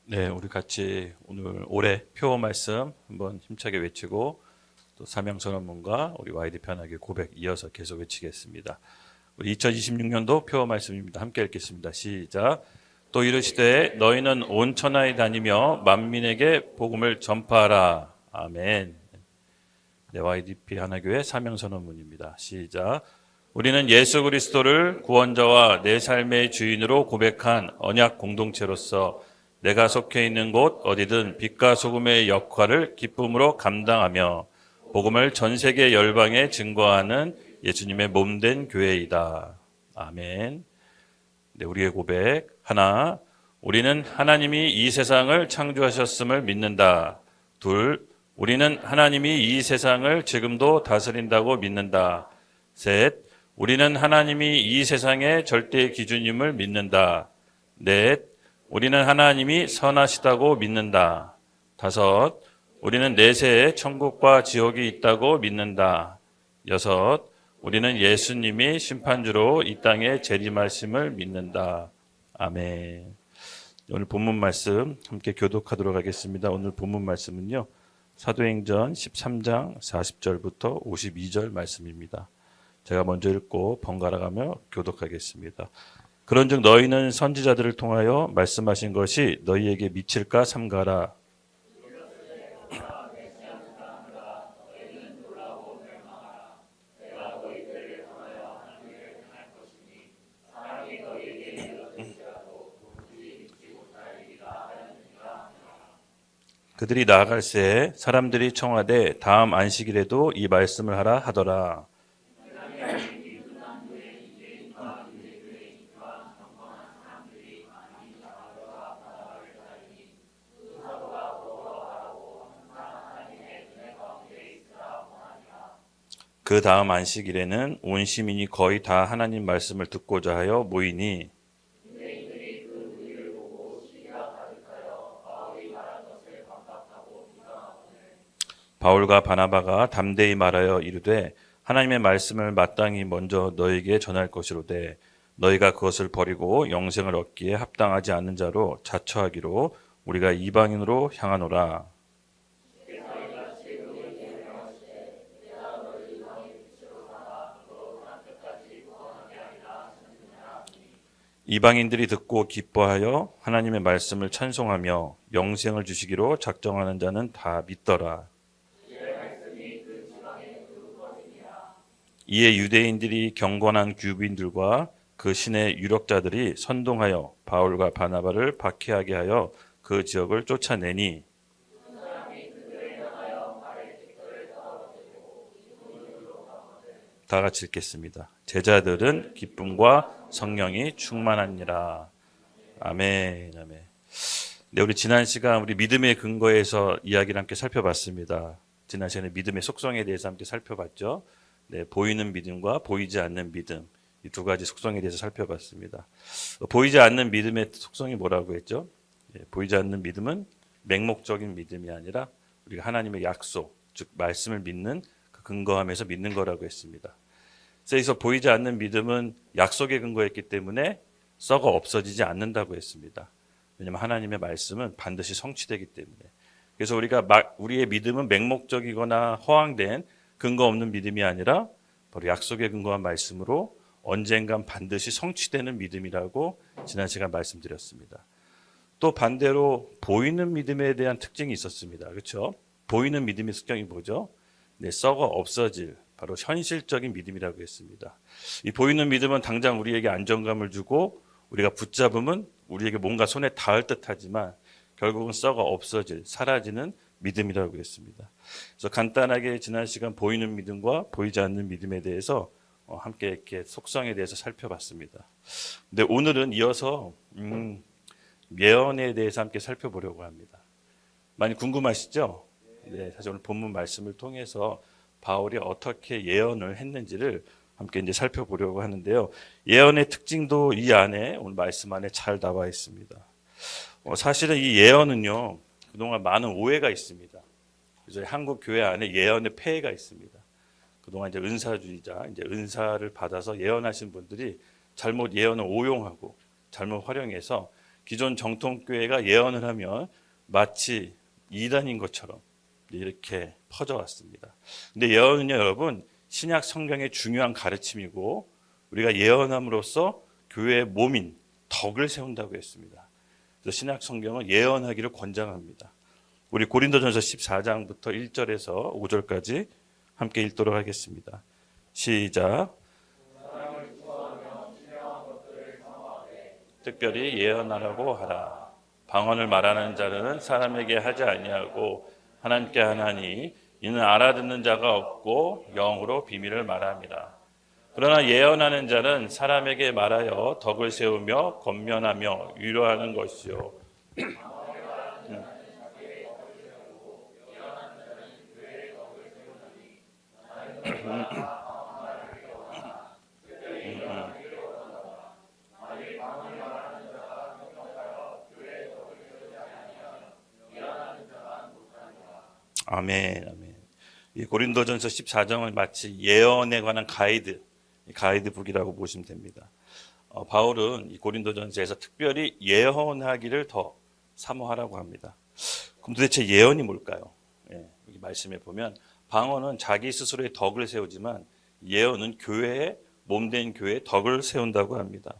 네, 우리 같이 오늘 올해 표어 말씀 한번 힘차게 외치고 또 사명선언문과 우리 YD 편하게 고백 이어서 계속 외치겠습니다. 우리 2026년도 표어 말씀입니다. 함께 읽겠습니다. 시작. 또 이르시되 너희는 온 천하에 다니며 만민에게 복음을 전파하라. 아멘. 네, YDP 하나교회 사명선언문입니다. 시작. 우리는 예수 그리스도를 구원자와 내 삶의 주인으로 고백한 언약 공동체로서 내가 속해 있는 곳 어디든 빛과 소금의 역할을 기쁨으로 감당하며 복음을 전 세계 열방에 증거하는 예수님의 몸된 교회이다. 아멘. 네, 우리의 고백 하나, 우리는 하나님이 이 세상을 창조하셨음을 믿는다. 둘, 우리는 하나님이 이 세상을 지금도 다스린다고 믿는다. 셋, 우리는 하나님이 이 세상의 절대 기준임을 믿는다. 넷, 우리는 하나님이 선하시다고 믿는다. 다섯, 우리는 내세에 천국과 지옥이 있다고 믿는다. 여섯, 우리는 예수님이 심판주로 이 땅에 재림하심을 믿는다. 아멘. 오늘 본문 말씀 함께 교독하도록 하겠습니다. 오늘 본문 말씀은요, 사도행전 13장 40절부터 52절 말씀입니다. 제가 먼저 읽고 번갈아가며 교독하겠습니다. 그런즉 너희는 선지자들을 통하여 말씀하신 것이 너희에게 미칠까 삼가라. 그들이 나아갈새 사람들이 청하되 다음 안식일에도 이 말씀을 하라 하더라. 그 다음 안식일에는 온 시민이 거의 다 하나님 말씀을 듣고자 하여 모이니 바울과 바나바가 담대히 말하여 이르되 하나님의 말씀을 마땅히 먼저 너희에게 전할 것이로되 너희가 그것을 버리고 영생을 얻기에 합당하지 않는 자로 자처하기로 우리가 이방인으로 향하노라. 이방인들이 듣고 기뻐하여 하나님의 말씀을 찬송하며 영생을 주시기로 작정하는 자는 다 믿더라. 이에 유대인들이 경건한 규빈들과 그 신의 유력자들이 선동하여 바울과 바나바를 박해하게 하여 그 지역을 쫓아내니 다 같이 읽겠습니다. 제자들은 기쁨과 성령이 충만하니라. 아멘. 아멘. 네, 우리 지난 시간 우리 믿음의 근거에서 이야기를 함께 살펴봤습니다. 지난 시간에 믿음의 속성에 대해서 함께 살펴봤죠. 네, 보이는 믿음과 보이지 않는 믿음, 이 두 가지 속성에 대해서 살펴봤습니다. 보이지 않는 믿음의 속성이 뭐라고 했죠? 네, 보이지 않는 믿음은 맹목적인 믿음이 아니라 우리가 하나님의 약속, 즉 말씀을 믿는 그 근거함에서 믿는 거라고 했습니다. 그래서 보이지 않는 믿음은 약속에 근거했기 때문에 썩어 없어지지 않는다고 했습니다. 왜냐하면 하나님의 말씀은 반드시 성취되기 때문에. 그래서 우리의 믿음은 맹목적이거나 허황된 근거 없는 믿음이 아니라 바로 약속에 근거한 말씀으로 언젠간 반드시 성취되는 믿음이라고 지난 시간 말씀드렸습니다. 또 반대로 보이는 믿음에 대한 특징이 있었습니다. 그렇죠? 보이는 믿음의 특징이 뭐죠? 네, 썩어 없어질 바로 현실적인 믿음이라고 했습니다. 이 보이는 믿음은 당장 우리에게 안정감을 주고 우리가 붙잡으면 우리에게 뭔가 손에 닿을 듯하지만 결국은 썩어 없어질, 사라지는 믿음이라고 했습니다. 그래서 간단하게 지난 시간 보이는 믿음과 보이지 않는 믿음에 대해서 함께 이렇게 속성에 대해서 살펴봤습니다. 근데 오늘은 이어서 예언에 대해서 함께 살펴보려고 합니다. 많이 궁금하시죠? 네, 사실 오늘 본문 말씀을 통해서 바울이 어떻게 예언을 했는지를 함께 이제 살펴보려고 하는데요. 예언의 특징도 이 안에 오늘 말씀 안에 잘 나와 있습니다. 사실은 이 예언은요, 그동안 많은 오해가 있습니다. 그래서 한국 교회 안에 예언의 폐해가 있습니다. 그동안 이제 은사주의자, 이제 은사를 받아서 예언하신 분들이 잘못 예언을 오용하고 잘못 활용해서 기존 정통교회가 예언을 하면 마치 이단인 것처럼 이렇게 퍼져왔습니다. 근데 예언은요, 여러분, 신약 성경의 중요한 가르침이고 우리가 예언함으로써 교회의 몸인 덕을 세운다고 했습니다. 그래서 신약 성경은 예언하기를 권장합니다. 우리 고린도전서 14장부터 1절에서 5절까지 함께 읽도록 하겠습니다. 시작. 특별히 예언하라고 하라. 방언을 말하는 자는 사람에게 하지 아니하고 하나님께 하나니 이는 알아듣는 자가 없고 영으로 비밀을 말합니다. 그러나 예언하는 자는 사람에게 말하여 덕을 세우며 권면하며 위로하는 것이요. 아멘, 아멘. 이 고린도전서 14장은 마치 예언에 관한 가이드북이라고 보시면 됩니다. 바울은 이 고린도전서에서 특별히 예언하기를 더 사모하라고 합니다. 그럼 도대체 예언이 뭘까요? 여기 말씀에 보면 방언은 자기 스스로의 덕을 세우지만 예언은 교회의 몸된 교회의 덕을 세운다고 합니다.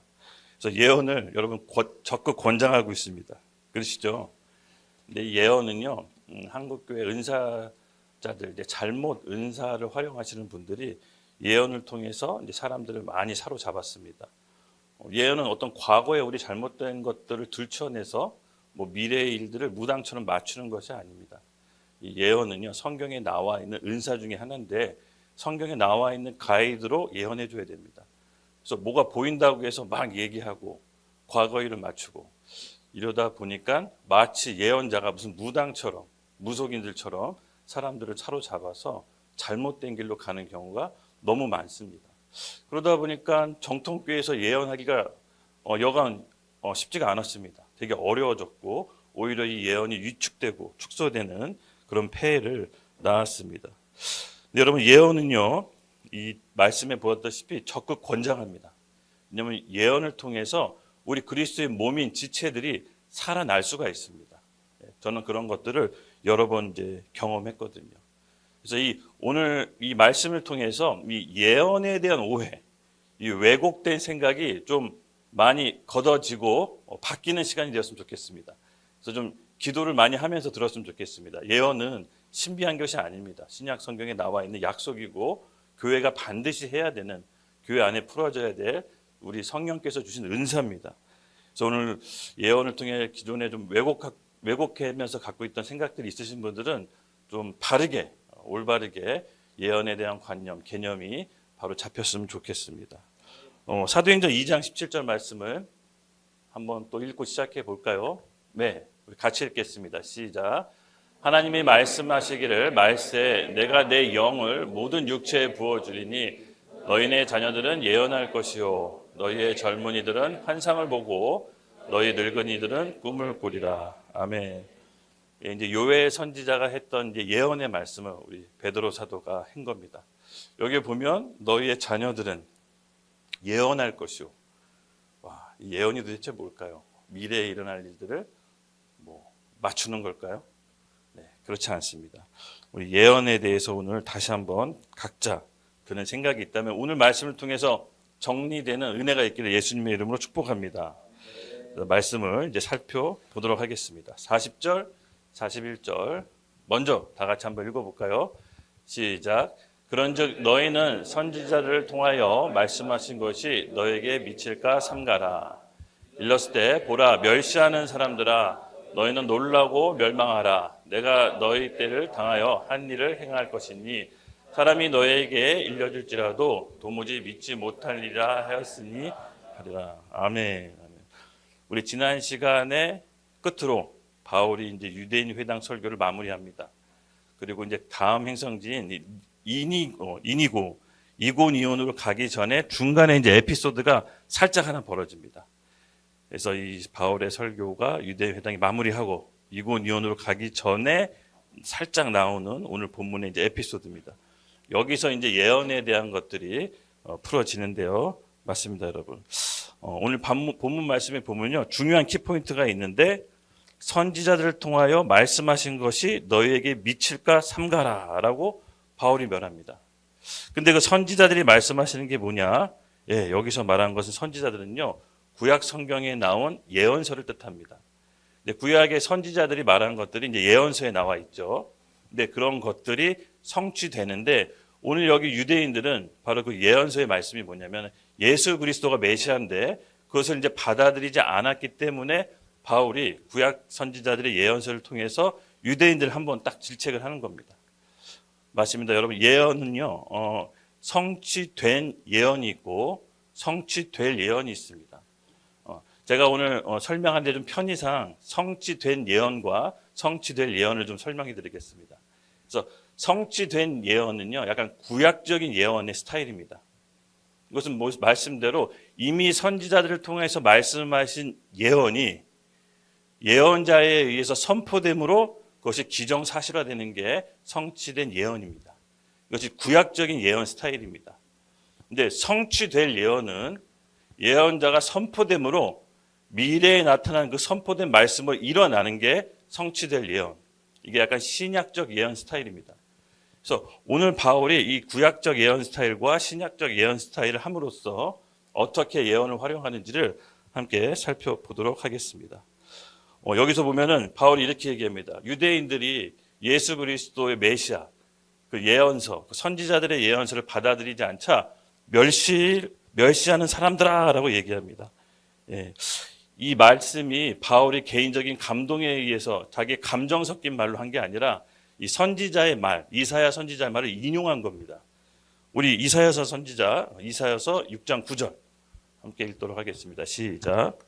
그래서 예언을 여러분 적극 권장하고 있습니다. 그러시죠? 근데 이 예언은요, 한국교회 은사자들, 이제 잘못 은사를 활용하시는 분들이 예언을 통해서 이제 사람들을 많이 사로잡았습니다. 예언은 어떤 과거에 우리 잘못된 것들을 들춰내서 뭐 미래의 일들을 무당처럼 맞추는 것이 아닙니다. 이 예언은요, 성경에 나와 있는 은사 중에 하나인데 성경에 나와 있는 가이드로 예언해 줘야 됩니다. 그래서 뭐가 보인다고 해서 막 얘기하고 과거 일을 맞추고 이러다 보니까 마치 예언자가 무슨 무당처럼 무속인들처럼 사람들을 사로잡아서 잘못된 길로 가는 경우가 너무 많습니다. 그러다 보니까 정통교회에서 예언하기가 여간 쉽지가 않았습니다. 되게 어려워졌고 오히려 이 예언이 위축되고 축소되는 그런 폐해를 낳았습니다. 근데 여러분, 예언은요, 이 말씀에 보았다시피 적극 권장합니다. 왜냐하면 예언을 통해서 우리 그리스도의 몸인 지체들이 살아날 수가 있습니다. 저는 그런 것들을 여러 번 이제 경험했거든요. 그래서 오늘 이 말씀을 통해서 이 예언에 대한 오해, 이 왜곡된 생각이 좀 많이 걷어지고 바뀌는 시간이 되었으면 좋겠습니다. 그래서 좀 기도를 많이 하면서 들었으면 좋겠습니다. 예언은 신비한 것이 아닙니다. 신약 성경에 나와 있는 약속이고 교회가 반드시 해야 되는, 교회 안에 풀어져야 될 우리 성령께서 주신 은사입니다. 그래서 오늘 예언을 통해 기존에 좀 왜곡하면서 갖고 있던 생각들이 있으신 분들은 좀 바르게, 올바르게 예언에 대한 관념, 개념이 바로 잡혔으면 좋겠습니다. 사도행전 2장 17절 말씀을 한번 또 읽고 시작해 볼까요? 네, 우리 같이 읽겠습니다. 시작. 하나님이 말씀하시기를 말세 내가 내 영을 모든 육체에 부어주리니 너희네 자녀들은 예언할 것이요 너희의 젊은이들은 환상을 보고 너희 늙은이들은 꿈을 꾸리라. 아멘. 이제 요엘 선지자가 했던 이제 예언의 말씀을 우리 베드로 사도가 한 겁니다. 여기 보면 너희의 자녀들은 예언할 것이요. 와, 이 예언이 도대체 뭘까요? 미래에 일어날 일들을 뭐 맞추는 걸까요? 네, 그렇지 않습니다. 우리 예언에 대해서 오늘 다시 한번 각자 드는 생각이 있다면 오늘 말씀을 통해서 정리되는 은혜가 있기를 예수님의 이름으로 축복합니다. 말씀을 이제 살펴보도록 하겠습니다. 40절, 41절 먼저 다 같이 한번 읽어볼까요? 시작. 그런즉 너희는 선지자를 통하여 말씀하신 것이 너에게 미칠까 삼가라. 일렀을 때 보라 멸시하는 사람들아 너희는 놀라고 멸망하라. 내가 너희 때를 당하여 한 일을 행할 것이니 사람이 너에게 일려줄지라도 도무지 믿지 못하리라 하였으니 하리라. 아멘. 우리 지난 시간에 끝으로 바울이 이제 유대인 회당 설교를 마무리합니다. 그리고 이제 다음 행성지인 이니고 이고니온으로 가기 전에 중간에 이제 에피소드가 살짝 하나 벌어집니다. 그래서 이 바울의 설교가 유대 회당이 마무리하고 이고니온으로 가기 전에 살짝 나오는 오늘 본문의 이제 에피소드입니다. 여기서 이제 예언에 대한 것들이 풀어지는데요. 맞습니다, 여러분. 오늘 본문 말씀에 보면요, 중요한 키포인트가 있는데 선지자들을 통하여 말씀하신 것이 너희에게 미칠까 삼가라라고 바울이 말합니다. 근데 그 선지자들이 말씀하시는 게 뭐냐? 예, 여기서 말한 것은 선지자들은요, 구약 성경에 나온 예언서를 뜻합니다. 근데 구약의 선지자들이 말한 것들이 이제 예언서에 나와 있죠. 근데 그런 것들이 성취되는데 오늘 여기 유대인들은 바로 그 예언서의 말씀이 뭐냐면 예수 그리스도가 메시아인데 그것을 이제 받아들이지 않았기 때문에 바울이 구약 선지자들의 예언서를 통해서 유대인들을 한번 딱 질책을 하는 겁니다. 맞습니다. 여러분, 예언은요, 성취된 예언이 있고 성취될 예언이 있습니다. 제가 오늘 설명한 데 좀 편의상 성취된 예언과 성취될 예언을 좀 설명해 드리겠습니다. 그래서 성취된 예언은요, 약간 구약적인 예언의 스타일입니다. 이것은 말씀대로 이미 선지자들을 통해서 말씀하신 예언이 예언자에 의해서 선포됨으로 그것이 기정사실화되는 게 성취된 예언입니다. 이것이 구약적인 예언 스타일입니다. 근데 성취될 예언은 예언자가 선포됨으로 미래에 나타난 그 선포된 말씀을 일어나는 게 성취될 예언. 이게 약간 신약적 예언 스타일입니다. 그래서 오늘 바울이 이 구약적 예언 스타일과 신약적 예언 스타일을 함으로써 어떻게 예언을 활용하는지를 함께 살펴보도록 하겠습니다. 여기서 보면은 바울이 이렇게 얘기합니다. 유대인들이 예수 그리스도의 메시아, 그 예언서, 그 선지자들의 예언서를 받아들이지 않자 멸시하는 사람들아라고 얘기합니다. 예. 이 말씀이 바울이 개인적인 감동에 의해서 자기 감정 섞인 말로 한 게 아니라 이 선지자의 말, 이사야 선지자의 말을 인용한 겁니다. 우리 이사야서 선지자, 이사야서 6장 9절 함께 읽도록 하겠습니다. 시작.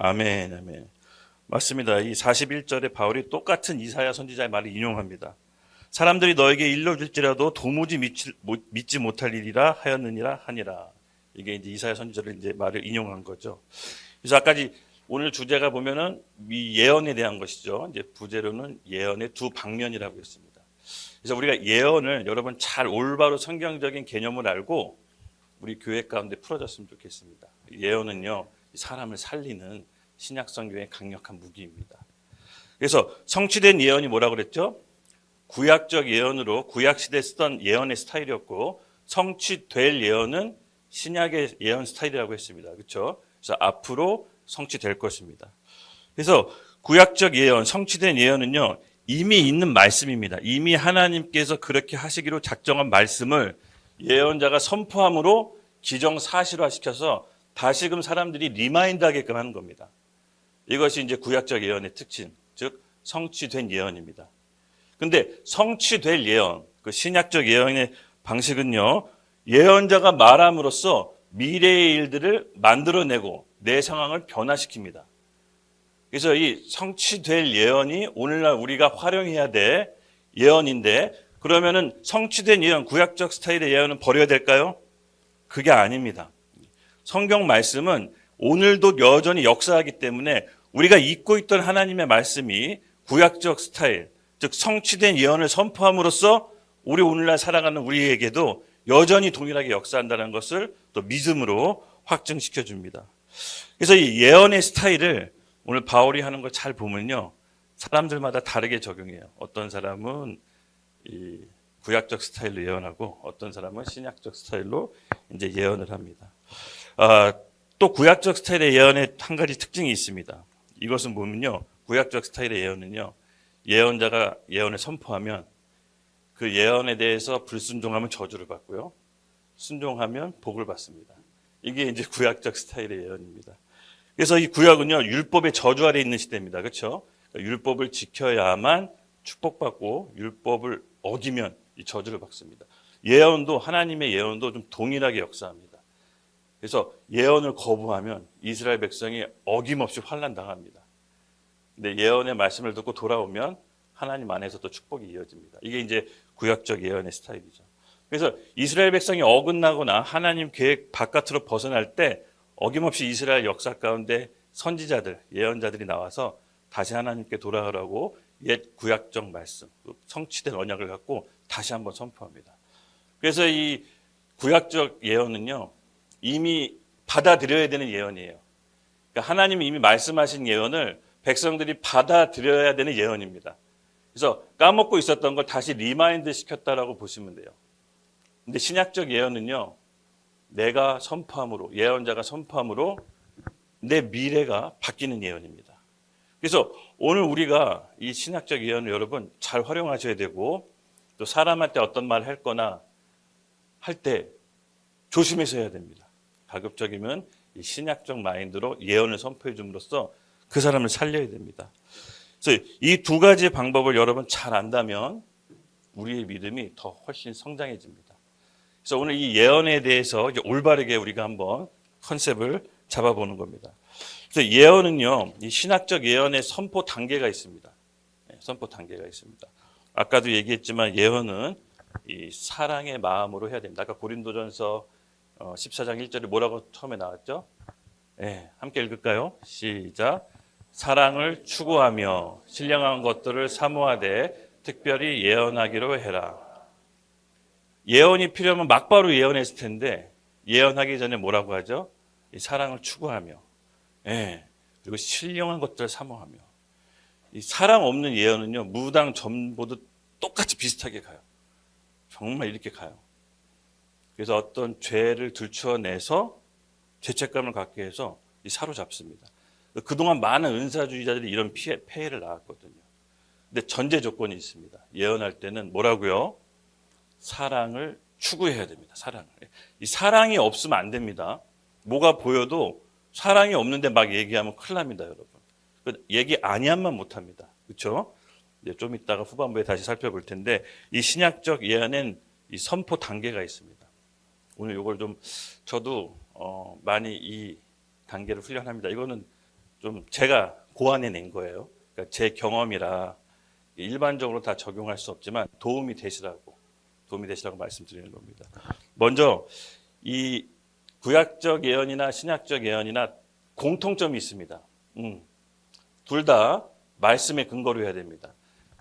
아멘, 아멘. 맞습니다. 이 41절에 바울이 똑같은 이사야 선지자의 말을 인용합니다. 사람들이 너에게 일러줄지라도 도무지 믿지 못할 일이라 하였느니라 하니라. 이게 이제 이사야 선지자를 이제 말을 인용한 거죠. 그래서 아까지 오늘 주제가 보면은 이 예언에 대한 것이죠. 이제 부제로는 예언의 두 방면이라고 했습니다. 그래서 우리가 예언을 여러분 잘 올바로 성경적인 개념을 알고 우리 교회 가운데 풀어졌으면 좋겠습니다. 예언은요, 사람을 살리는 신약 성경의 강력한 무기입니다. 그래서 성취된 예언이 뭐라고 그랬죠? 구약적 예언으로 구약 시대에 쓰던 예언의 스타일이었고 성취될 예언은 신약의 예언 스타일이라고 했습니다. 그렇죠? 그래서 앞으로 성취될 것입니다. 그래서 구약적 예언, 성취된 예언은요, 이미 있는 말씀입니다. 이미 하나님께서 그렇게 하시기로 작정한 말씀을 예언자가 선포함으로 기정사실화시켜서 다시금 사람들이 리마인드하게끔 하는 겁니다. 이것이 이제 구약적 예언의 특징, 즉 성취된 예언입니다. 근데 성취될 예언, 그 신약적 예언의 방식은요, 예언자가 말함으로써 미래의 일들을 만들어내고 내 상황을 변화시킵니다. 그래서 이 성취될 예언이 오늘날 우리가 활용해야 될 예언인데, 그러면은 성취된 예언, 구약적 스타일의 예언은 버려야 될까요? 그게 아닙니다. 성경 말씀은 오늘도 여전히 역사하기 때문에 우리가 잊고 있던 하나님의 말씀이 구약적 스타일, 즉 성취된 예언을 선포함으로써 우리 오늘날 살아가는 우리에게도 여전히 동일하게 역사한다는 것을 또 믿음으로 확증시켜 줍니다. 그래서 이 예언의 스타일을 오늘 바울이 하는 걸 잘 보면요, 사람들마다 다르게 적용해요. 어떤 사람은 이 구약적 스타일로 예언하고 어떤 사람은 신약적 스타일로 이제 예언을 합니다. 또 구약적 스타일의 예언에 한 가지 특징이 있습니다. 이것은 뭐냐면요, 구약적 스타일의 예언은요, 예언자가 예언을 선포하면 그 예언에 대해서 불순종하면 저주를 받고요, 순종하면 복을 받습니다. 이게 이제 구약적 스타일의 예언입니다. 그래서 이 구약은요, 율법의 저주 아래 있는 시대입니다. 그렇죠? 그러니까 율법을 지켜야만 축복받고 율법을 어기면 이 저주를 받습니다. 예언도, 하나님의 예언도 좀 동일하게 역사합니다. 그래서 예언을 거부하면 이스라엘 백성이 어김없이 환난 당합니다. 근데 예언의 말씀을 듣고 돌아오면 하나님 안에서 또 축복이 이어집니다. 이게 이제 구약적 예언의 스타일이죠. 그래서 이스라엘 백성이 어긋나거나 하나님 계획 바깥으로 벗어날 때 어김없이 이스라엘 역사 가운데 선지자들, 예언자들이 나와서 다시 하나님께 돌아가라고 옛 구약적 말씀, 성취된 언약을 갖고 다시 한번 선포합니다. 그래서 이 구약적 예언은요, 이미 받아들여야 되는 예언이에요. 그러니까 하나님이 이미 말씀하신 예언을 백성들이 받아들여야 되는 예언입니다. 그래서 까먹고 있었던 걸 다시 리마인드 시켰다라고 보시면 돼요. 근데 신약적 예언은요, 내가 선포함으로, 예언자가 선포함으로 내 미래가 바뀌는 예언입니다. 그래서 오늘 우리가 이 신약적 예언을 여러분 잘 활용하셔야 되고, 또 사람한테 어떤 말을 할 거나 할 때 조심해서 해야 됩니다. 가급적이면 이 신약적 마인드로 예언을 선포해 줌으로써 그 사람을 살려야 됩니다. 그래서 이 두 가지 방법을 여러분 잘 안다면 우리의 믿음이 더 훨씬 성장해집니다. 그래서 오늘 이 예언에 대해서 이제 올바르게 우리가 한번 컨셉을 잡아보는 겁니다. 그래서 예언은요, 이 신학적 예언의 선포 단계가 있습니다. 선포 단계가 있습니다. 아까도 얘기했지만 예언은 이 사랑의 마음으로 해야 됩니다. 아까 고린도전서 14장 1절에 뭐라고 처음에 나왔죠? 네, 함께 읽을까요? 시작. 사랑을 추구하며 신령한 것들을 사모하되 특별히 예언하기로 해라. 예언이 필요하면 막바로 예언했을 텐데 예언하기 전에 뭐라고 하죠? 이 사랑을 추구하며, 예, 그리고 신령한 것들을 사모하며. 이 사랑 없는 예언은요, 무당 전보도 똑같이 비슷하게 가요. 정말 이렇게 가요. 그래서 어떤 죄를 들추어내서 죄책감을 갖게 해서 사로잡습니다. 그동안 많은 은사주의자들이 이런 폐해를 낳았거든요. 근데 전제 조건이 있습니다. 예언할 때는 뭐라고요? 사랑을 추구해야 됩니다. 사랑을. 이 사랑이 없으면 안 됩니다. 뭐가 보여도 사랑이 없는데 막 얘기하면 큰일 납니다, 여러분. 얘기 아니함만 못합니다. 그렇죠? 이제 좀 이따가 후반부에 다시 살펴볼 텐데 이 신약적 예언엔 이 선포 단계가 있습니다. 오늘 이걸 좀 저도 많이 이 단계를 훈련합니다. 이거는 좀 제가 고안해낸 거예요. 그러니까 제 경험이라 일반적으로 다 적용할 수 없지만 도움이 되시라고 말씀드리는 겁니다. 먼저 이 구약적 예언이나 신약적 예언이나 공통점이 있습니다. 둘 다 말씀의 근거로 해야 됩니다.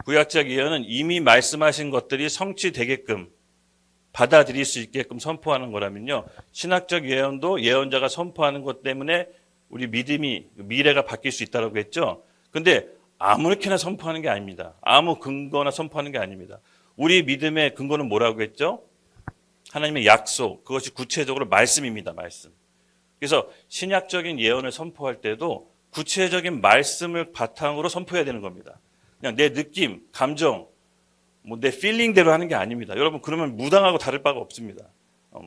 구약적 예언은 이미 말씀하신 것들이 성취되게끔 받아들일 수 있게끔 선포하는 거라면요, 신학적 예언도 예언자가 선포하는 것 때문에 우리 믿음이 미래가 바뀔 수 있다고 했죠. 근데 아무렇게나 선포하는 게 아닙니다. 아무 근거나 선포하는 게 아닙니다. 우리 믿음의 근거는 뭐라고 했죠? 하나님의 약속, 그것이 구체적으로 말씀입니다. 말씀. 그래서 신약적인 예언을 선포할 때도 구체적인 말씀을 바탕으로 선포해야 되는 겁니다. 그냥 내 느낌, 감정, 내 필링대로 하는 게 아닙니다. 여러분, 그러면 무당하고 다를 바가 없습니다.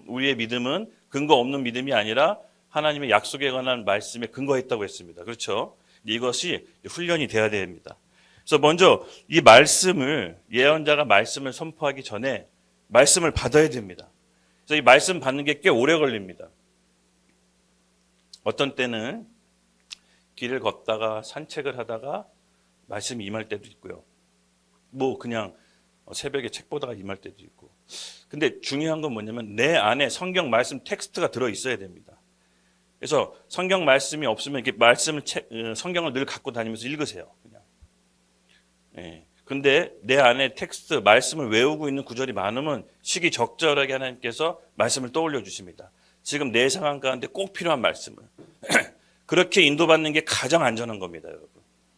우리의 믿음은 근거 없는 믿음이 아니라 하나님의 약속에 관한 말씀에 근거했다고 했습니다. 그렇죠? 이것이 훈련이 돼야 됩니다. 그래서 먼저 이 말씀을, 예언자가 말씀을 선포하기 전에 말씀을 받아야 됩니다. 그래서 이 말씀 받는 게 꽤 오래 걸립니다. 어떤 때는 길을 걷다가 산책을 하다가 말씀이 임할 때도 있고요. 그냥 새벽에 책 보다가 임할 때도 있고. 근데 중요한 건 뭐냐면 내 안에 성경 말씀 텍스트가 들어 있어야 됩니다. 그래서 성경 말씀이 없으면 이렇게 성경을 늘 갖고 다니면서 읽으세요. 그냥. 예. 근데 내 안에 텍스트, 말씀을 외우고 있는 구절이 많으면 시기적절하게 하나님께서 말씀을 떠올려 주십니다. 지금 내 상황 가운데 꼭 필요한 말씀을. 그렇게 인도받는 게 가장 안전한 겁니다, 여러분.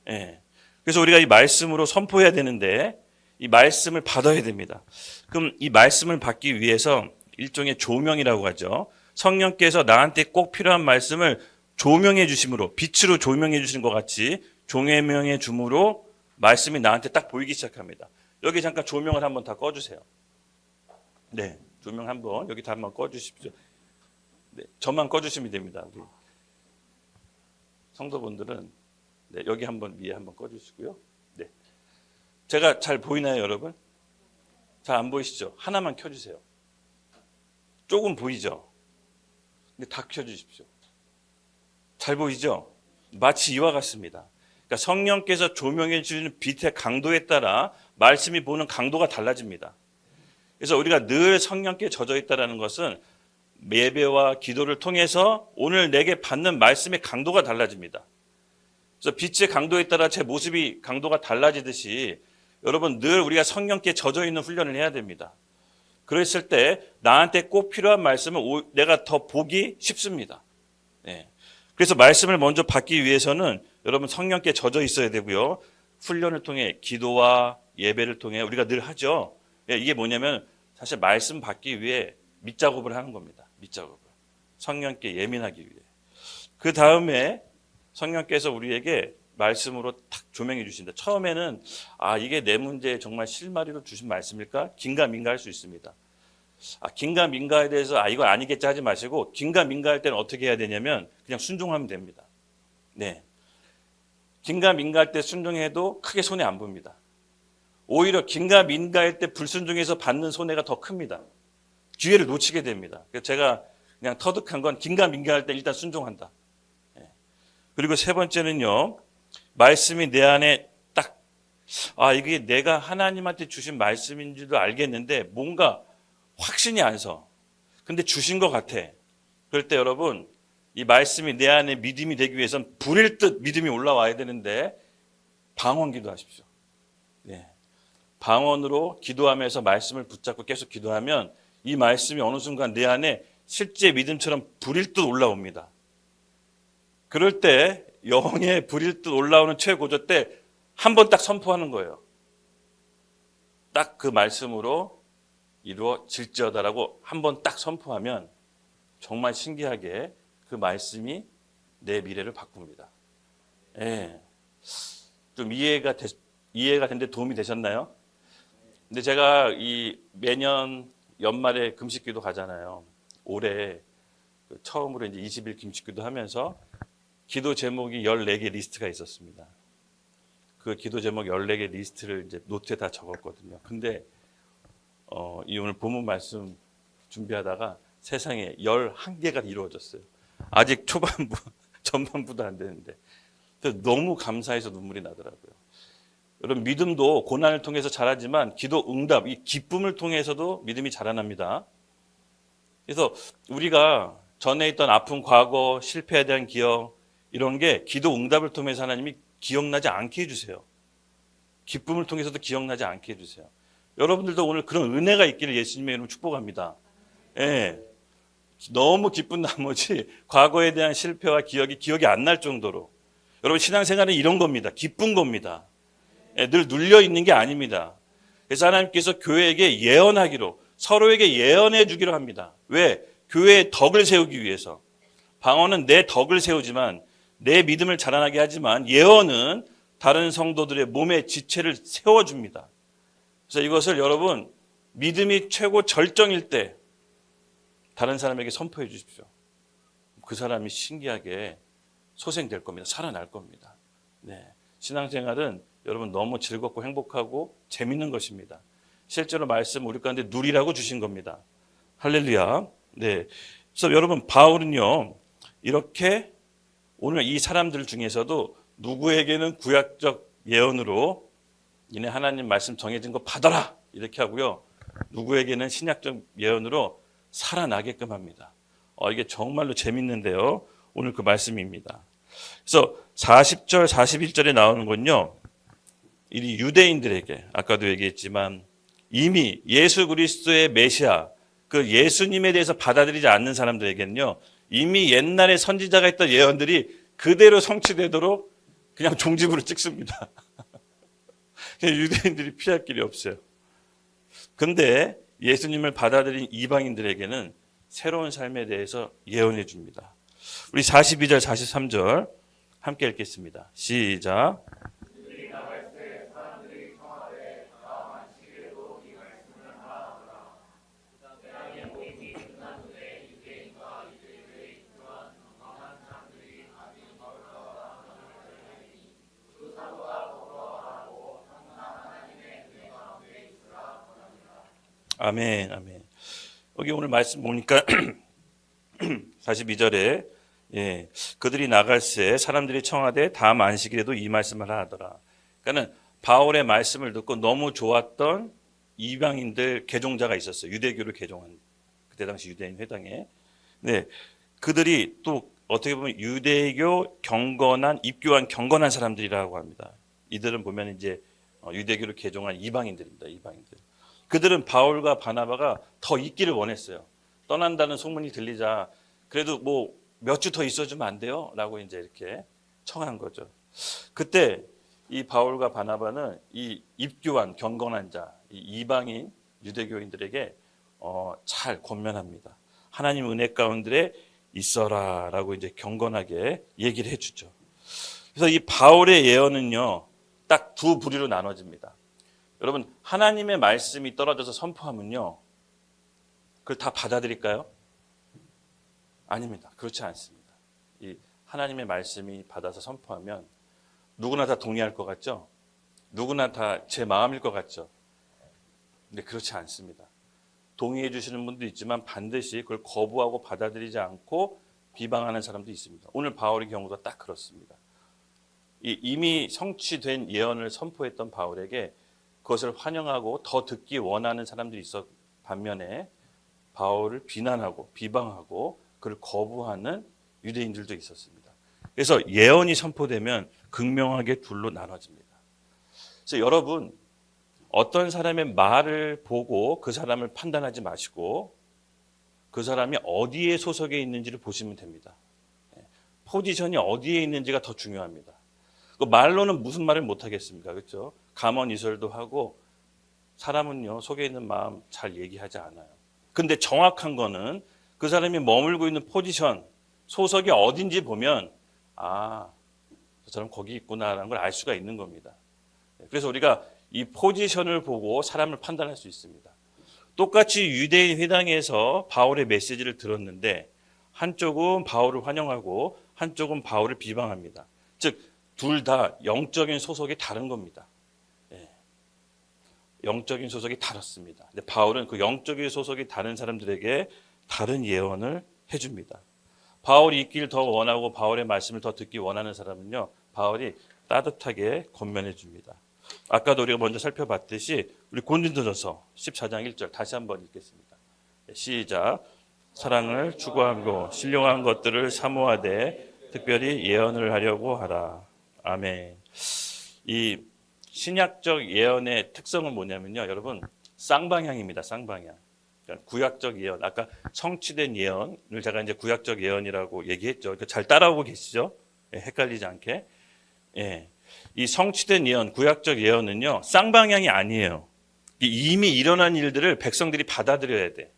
예. 그래서 우리가 이 말씀으로 선포해야 되는데 이 말씀을 받아야 됩니다. 그럼 이 말씀을 받기 위해서 일종의 조명이라고 하죠. 성령께서 나한테 꼭 필요한 말씀을 조명해 주심으로, 빛으로 조명해 주시는 것 같이 조명해 줌으로 말씀이 나한테 딱 보이기 시작합니다. 여기 잠깐 조명을 한번 다 꺼주세요. 네, 조명 한번 여기 다 한번 꺼주십시오. 네, 저만 꺼주시면 됩니다. 우리 성도분들은 네, 여기 한번 위에 한번 꺼주시고요. 네, 제가 잘 보이나요, 여러분? 잘 안 보이시죠? 하나만 켜주세요. 조금 보이죠? 근데 다 켜주십시오. 잘 보이죠? 마치 이와 같습니다. 그러니까 성령께서 조명해 주시는 빛의 강도에 따라 말씀이 보는 강도가 달라집니다. 그래서 우리가 늘 성령께 젖어 있다는 것은 예배와 기도를 통해서 오늘 내게 받는 말씀의 강도가 달라집니다. 그래서 빛의 강도에 따라 제 모습이 강도가 달라지듯이 여러분 늘 우리가 성령께 젖어 있는 훈련을 해야 됩니다. 그랬을 때 나한테 꼭 필요한 말씀을 내가 더 보기 쉽습니다. 네. 그래서 말씀을 먼저 받기 위해서는 여러분 성령께 젖어 있어야 되고요. 훈련을 통해 기도와 예배를 통해 우리가 늘 하죠. 이게 뭐냐면 사실 말씀 받기 위해 밑작업을 하는 겁니다. 밑작업을. 성령께 예민하기 위해. 그 다음에 성령께서 우리에게 말씀으로 탁 조명해 주신다. 처음에는 이게 내 문제에 정말 실마리로 주신 말씀일까? 긴가민가할 수 있습니다. 긴가민가에 대해서 이거 아니겠지 하지 마시고 긴가민가할 때는 어떻게 해야 되냐면 그냥 순종하면 됩니다. 네, 긴가민가할 때 순종해도 크게 손해 안 봅니다. 오히려 긴가민가할 때 불순종해서 받는 손해가 더 큽니다. 기회를 놓치게 됩니다. 그래서 제가 그냥 터득한 건 긴가민가할 때 일단 순종한다. 그리고 세 번째는요, 말씀이 내 안에 딱, 이게 내가 하나님한테 주신 말씀인 줄도 알겠는데 뭔가 확신이 안 서. 근데 주신 것 같아. 그럴 때 여러분, 이 말씀이 내 안에 믿음이 되기 위해선 불일 듯 믿음이 올라와야 되는데 방언 기도하십시오. 네. 방언으로 기도하면서 말씀을 붙잡고 계속 기도하면 이 말씀이 어느 순간 내 안에 실제 믿음처럼 불일 듯 올라옵니다. 그럴 때 영의 불일 듯 올라오는 최고조 때 한 번 딱 선포하는 거예요. 딱 그 말씀으로 이루어질지어다라고 한 번 딱 선포하면 정말 신기하게 그 말씀이 내 미래를 바꿉니다. 예. 좀 이해가 되는데 도움이 되셨나요? 근데 제가 이 매년 연말에 금식기도 가잖아요. 올해 처음으로 이제 20일 금식기도 하면서 기도 제목이 14개 리스트가 있었습니다. 그 기도 제목 14개 리스트를 이제 노트에 다 적었거든요. 근데 이 오늘 본문 말씀 준비하다가 세상에 11개가 이루어졌어요. 아직 초반부, 전반부도 안 되는데. 너무 감사해서 눈물이 나더라고요. 여러분, 믿음도 고난을 통해서 자라지만 기도 응답, 이 기쁨을 통해서도 믿음이 자라납니다. 그래서 우리가 전에 있던 아픈 과거, 실패에 대한 기억, 이런 게 기도 응답을 통해서 하나님이 기억나지 않게 해주세요. 기쁨을 통해서도 기억나지 않게 해주세요. 여러분들도 오늘 그런 은혜가 있기를 예수님의 이름으로 축복합니다. 예. 너무 기쁜 나머지 과거에 대한 실패와 기억이 안 날 정도로. 여러분, 신앙생활은 이런 겁니다. 기쁜 겁니다. 예, 늘 눌려 있는 게 아닙니다. 그래서 하나님께서 교회에게 예언하기로, 서로에게 예언해 주기로 합니다. 왜? 교회의 덕을 세우기 위해서. 방언은 내 덕을 세우지만, 내 믿음을 자라나게 하지만, 예언은 다른 성도들의 몸의 지체를 세워줍니다. 그래서 이것을 여러분, 믿음이 최고 절정일 때 다른 사람에게 선포해 주십시오. 그 사람이 신기하게 소생될 겁니다. 살아날 겁니다. 네. 신앙생활은 여러분 너무 즐겁고 행복하고 재밌는 것입니다. 실제로 말씀 우리 가운데 누리라고 주신 겁니다. 할렐루야. 네. 그래서 여러분, 바울은요, 이렇게 오늘 이 사람들 중에서도 누구에게는 구약적 예언으로 이내 하나님 말씀 정해진 거 받아라 이렇게 하고요, 누구에게는 신약적 예언으로 살아나게끔 합니다. 이게 정말로 재밌는데요. 오늘 그 말씀입니다. 그래서 40절, 41절에 나오는 건요, 이 유대인들에게 아까도 얘기했지만 이미 예수 그리스도의 메시아, 그 예수님에 대해서 받아들이지 않는 사람들에게는요, 이미 옛날에 선지자가 했던 예언들이 그대로 성취되도록 그냥 종지부를 찍습니다. 유대인들이 피할 길이 없어요. 근데 예수님을 받아들인 이방인들에게는 새로운 삶에 대해서 예언해 줍니다. 우리 42절, 43절 함께 읽겠습니다. 시작. 아멘, 아멘. 여기 오늘 말씀 보니까 42절에 그들이 나갈새 사람들이 청하되 다음 안식일에도 이 말씀을 하더라. 그러니까는 바울의 말씀을 듣고 너무 좋았던 이방인들 개종자가 있었어요. 유대교를 개종한 그때 당시 유대인 회당에. 네, 그들이 또 어떻게 보면 유대교 경건한 입교한 경건한 사람들이라고 합니다. 이들은 보면 이제 유대교를 개종한 이방인들입니다. 이방인들. 그들은 바울과 바나바가 더 있기를 원했어요. 떠난다는 소문이 들리자 그래도 뭐 몇 주 더 있어주면 안 돼요? 라고 이제 이렇게 청한 거죠. 그때 이 바울과 바나바는 이 입교한 경건한 자, 이 이방인 유대교인들에게 잘 권면합니다. 하나님 은혜 가운데 있어라라고 이제 경건하게 얘기를 해주죠. 그래서 이 바울의 예언은요, 딱 두 부류로 나눠집니다. 여러분, 하나님의 말씀이 떨어져서 선포하면요, 그걸 다 받아들일까요? 아닙니다. 그렇지 않습니다. 이 하나님의 말씀이 받아서 선포하면 누구나 다 동의할 것 같죠? 누구나 다 제 마음일 것 같죠? 근데 그렇지 않습니다. 동의해 주시는 분도 있지만 반드시 그걸 거부하고 받아들이지 않고 비방하는 사람도 있습니다. 오늘 바울의 경우도 딱 그렇습니다. 이미 성취된 예언을 선포했던 바울에게 그것을 환영하고 더 듣기 원하는 사람들이 있어 반면에 바울을 비난하고 비방하고 그를 거부하는 유대인들도 있었습니다. 그래서 예언이 선포되면 극명하게 둘로 나눠집니다. 그래서 여러분, 어떤 사람의 말을 보고 그 사람을 판단하지 마시고 그 사람이 어디에 소속해 있는지를 보시면 됩니다. 포지션이 어디에 있는지가 더 중요합니다. 그 말로는 무슨 말을 못하겠습니까? 그렇죠? 감언이설도 하고 사람은요, 속에 있는 마음 잘 얘기하지 않아요. 근데 정확한 거는 그 사람이 머물고 있는 포지션, 소속이 어딘지 보면 아, 저 사람 거기 있구나라는 걸 알 수가 있는 겁니다. 그래서 우리가 이 포지션을 보고 사람을 판단할 수 있습니다. 똑같이 유대인 회당에서 바울의 메시지를 들었는데 한쪽은 바울을 환영하고 한쪽은 바울을 비방합니다. 즉, 둘 다 영적인 소속이 다른 겁니다. 영적인 소속이 다릅니다. 근데 바울은 그 영적인 소속이 다른 사람들에게 다른 예언을 해줍니다. 바울이 있기를 더 원하고 바울의 말씀을 더 듣기 원하는 사람은요, 바울이 따뜻하게 권면해 줍니다. 아까도 우리가 먼저 살펴봤듯이 우리 고린도전서 14장 1절 다시 한번 읽겠습니다. 시작. 사랑을 추구하고 신령한 것들을 사모하되 특별히 예언을 하려고 하라. 아멘. 이 신약적 예언의 특성은 뭐냐면요, 여러분, 쌍방향입니다. 쌍방향. 그러니까 구약적 예언, 아까 성취된 예언을 제가 이제 구약적 예언이라고 얘기했죠. 잘 따라오고 계시죠? 헷갈리지 않게. 이 성취된 예언, 구약적 예언은요, 쌍방향이 아니에요. 이미 일어난 일들을 백성들이 받아들여야 돼.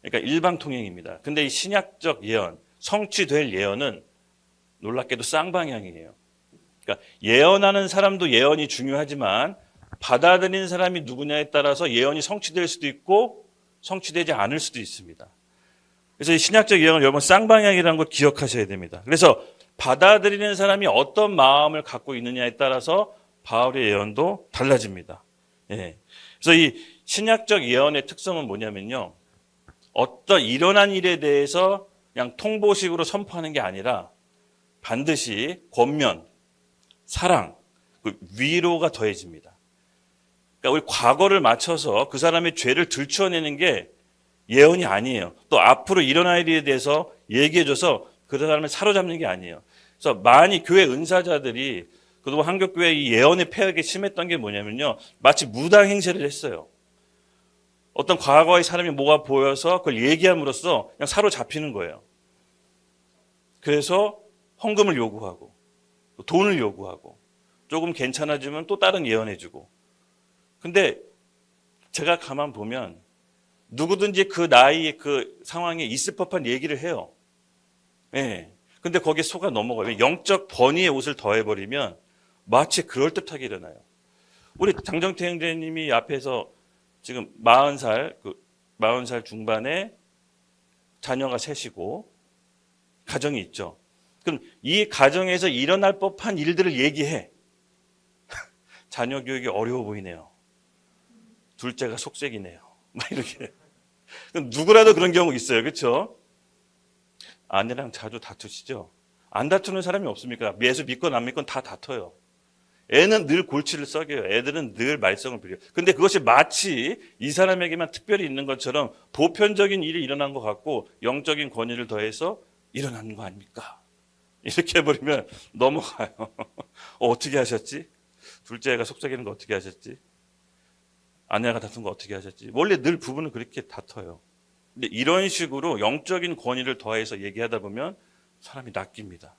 그러니까 일방통행입니다. 근데 이 신약적 예언, 성취될 예언은 놀랍게도 쌍방향이에요. 그러니까 예언하는 사람도 예언이 중요하지만 받아들이는 사람이 누구냐에 따라서 예언이 성취될 수도 있고 성취되지 않을 수도 있습니다. 그래서 이 신약적 예언을 여러분 쌍방향이라는 걸 기억하셔야 됩니다. 그래서 받아들이는 사람이 어떤 마음을 갖고 있느냐에 따라서 바울의 예언도 달라집니다. 그래서 이 신약적 예언의 특성은 뭐냐면요, 어떤 일어난 일에 대해서 그냥 통보식으로 선포하는 게 아니라 반드시 권면, 사랑, 위로가 더해집니다. 그러니까 우리 과거를 맞춰서 그 사람의 죄를 들추어내는 게 예언이 아니에요. 또 앞으로 일어날 일에 대해서 얘기해줘서 그 사람을 사로잡는 게 아니에요. 그래서 많이 교회 은사자들이 그동안 한국교회 이 예언의 폐역이 심했던 게 뭐냐면요, 마치 무당 행세를 했어요. 어떤 과거의 사람이 뭐가 보여서 그걸 얘기함으로써 그냥 사로잡히는 거예요. 그래서 헌금을 요구하고 돈을 요구하고 조금 괜찮아지면 또 다른 예언해주고. 근데 제가 가만 보면 누구든지 그 나이에 그 상황에 있을 법한 얘기를 해요. 근데 거기에 속아 넘어가요. 영적 번위의 옷을 더해버리면 마치 그럴듯하게 일어나요. 우리 장정태 형제님이 앞에서 지금 40살 중반에 자녀가 셋이고 가정이 있죠. 그럼 이 가정에서 일어날 법한 일들을 얘기해. 자녀 교육이 어려워 보이네요. 둘째가 속색이네요. 막 이렇게. 그럼 누구라도 그런 경우 있어요. 그렇죠? 아내랑 자주 다투시죠? 안 다투는 사람이 없습니까? 예수 믿건 안 믿건 다 다퉈요. 애는 늘 골치를 썩여요. 애들은 늘 말썽을 부려요. 근데 그것이 마치 이 사람에게만 특별히 있는 것처럼 보편적인 일이 일어난 것 같고 영적인 권위를 더해서 일어나는 거 아닙니까? 이렇게 해버리면 넘어가요. 어떻게 하셨지? 둘째가 속삭이는 거 어떻게 하셨지? 아내가 다툰 거 어떻게 하셨지? 원래 늘 부부는 그렇게 다퉈요. 근데 이런 식으로 영적인 권위를 더해서 얘기하다 보면 사람이 낚입니다.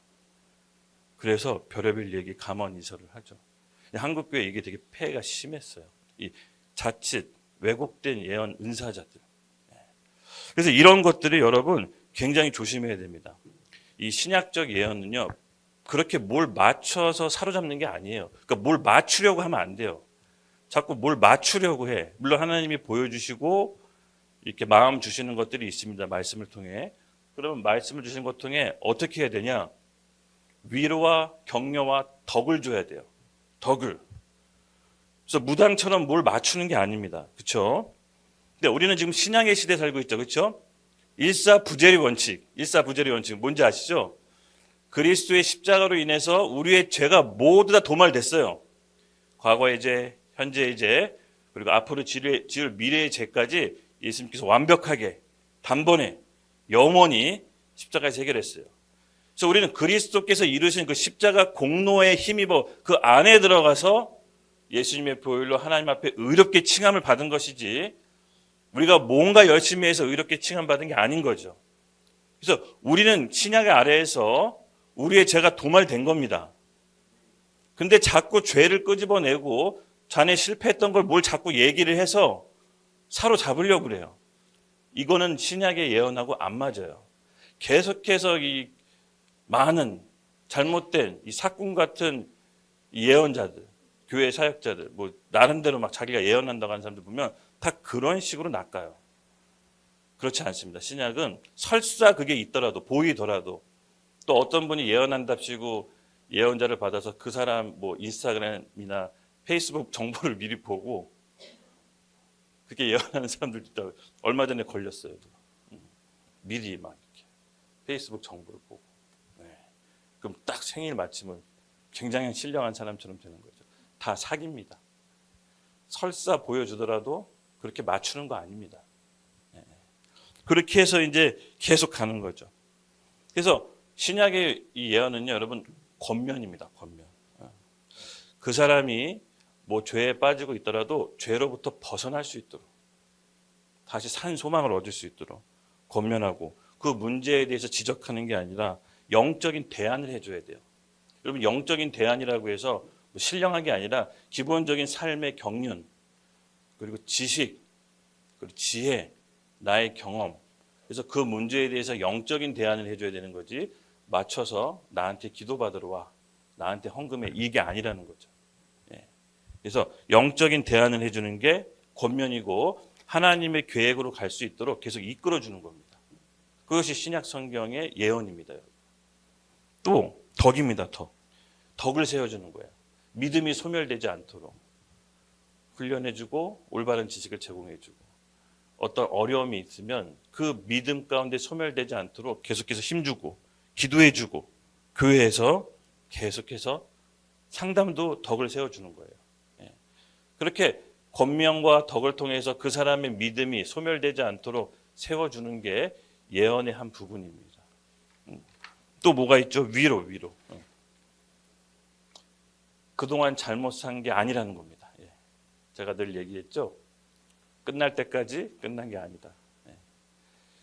그래서 별의별 얘기 가만히서를 하죠. 한국 교회 이게 되게 폐해가 심했어요. 이 자칫 왜곡된 예언 은사자들. 그래서 이런 것들이 여러분 굉장히 조심해야 됩니다. 이 신약적 예언은요, 그렇게 뭘 맞춰서 사로잡는 게 아니에요. 그러니까 뭘 맞추려고 하면 안 돼요. 자꾸 뭘 맞추려고 해. 물론 하나님이 보여주시고 이렇게 마음 주시는 것들이 있습니다. 말씀을 통해. 그러면 말씀을 주시는 것 통해 어떻게 해야 되냐? 위로와 격려와 덕을 줘야 돼요. 덕을. 그래서 무당처럼 뭘 맞추는 게 아닙니다. 그렇죠? 근데 우리는 지금 신약의 시대에 살고 있죠. 그렇죠? 일사부재리 원칙. 일사부재리 원칙 뭔지 아시죠? 그리스도의 십자가로 인해서 우리의 죄가 모두 다 도말됐어요. 과거의 죄, 현재의 죄, 그리고 앞으로 지을 미래의 죄까지 예수님께서 완벽하게 단번에 영원히 십자가에서 해결했어요. 그래서 우리는 그리스도께서 이루신 그 십자가 공로에 힘입어 그 안에 들어가서 예수님의 보혈로 하나님 앞에 의롭게 칭함을 받은 것이지 우리가 뭔가 열심히 해서 의롭게 칭함받은 게 아닌 거죠. 그래서 우리는 신약의 아래에서 우리의 죄가 도말된 겁니다. 근데 자꾸 죄를 끄집어내고 자네 실패했던 걸 뭘 자꾸 얘기를 해서 사로잡으려고 그래요. 이거는 신약의 예언하고 안 맞아요. 계속해서 이 많은 잘못된 이 사꾼 같은 예언자들, 교회 사역자들, 뭐 나름대로 막 자기가 예언한다고 하는 사람들 보면 다 그런 식으로 낚아요. 그렇지 않습니다. 신약은 설사 그게 있더라도 보이더라도 또 어떤 분이 예언한답시고 예언자를 받아서 그 사람 뭐 인스타그램이나 페이스북 정보를 미리 보고 그렇게 예언하는 사람들도 있다고. 얼마 전에 걸렸어요. 미리 막 이렇게 페이스북 정보를 보고. 네. 그럼 딱 생일 마치면 굉장히 신령한 사람처럼 되는 거죠. 다 사기입니다. 설사 보여주더라도 그렇게 맞추는 거 아닙니다. 네. 그렇게 해서 이제 계속 가는 거죠. 그래서 신약의 이 예언은요, 여러분 권면입니다. 권면. 그 사람이 뭐 죄에 빠지고 있더라도 죄로부터 벗어날 수 있도록 다시 산 소망을 얻을 수 있도록 권면하고 그 문제에 대해서 지적하는 게 아니라 영적인 대안을 해줘야 돼요. 여러분 영적인 대안이라고 해서 신령한 게 아니라 기본적인 삶의 경륜 그리고 지식 그리고 지혜 나의 경험 그래서 그 문제에 대해서 영적인 대안을 해줘야 되는 거지 맞춰서 나한테 기도받으러 와 나한테 헌금해 이게 아니라는 거죠. 그래서 영적인 대안을 해주는 게 권면이고 하나님의 계획으로 갈 수 있도록 계속 이끌어주는 겁니다. 그것이 신약 성경의 예언입니다. 또 덕입니다. 덕을 세워주는 거예요. 믿음이 소멸되지 않도록 훈련해주고 올바른 지식을 제공해주고 어떤 어려움이 있으면 그 믿음 가운데 소멸되지 않도록 계속해서 힘주고 기도해주고 교회에서 계속해서 상담도 덕을 세워주는 거예요. 그렇게 권면과 덕을 통해서 그 사람의 믿음이 소멸되지 않도록 세워주는 게 예언의 한 부분입니다. 또 뭐가 있죠? 위로. 그동안 잘못 산 게 아니라는 겁니다. 제가 늘 얘기했죠. 끝날 때까지 끝난 게 아니다.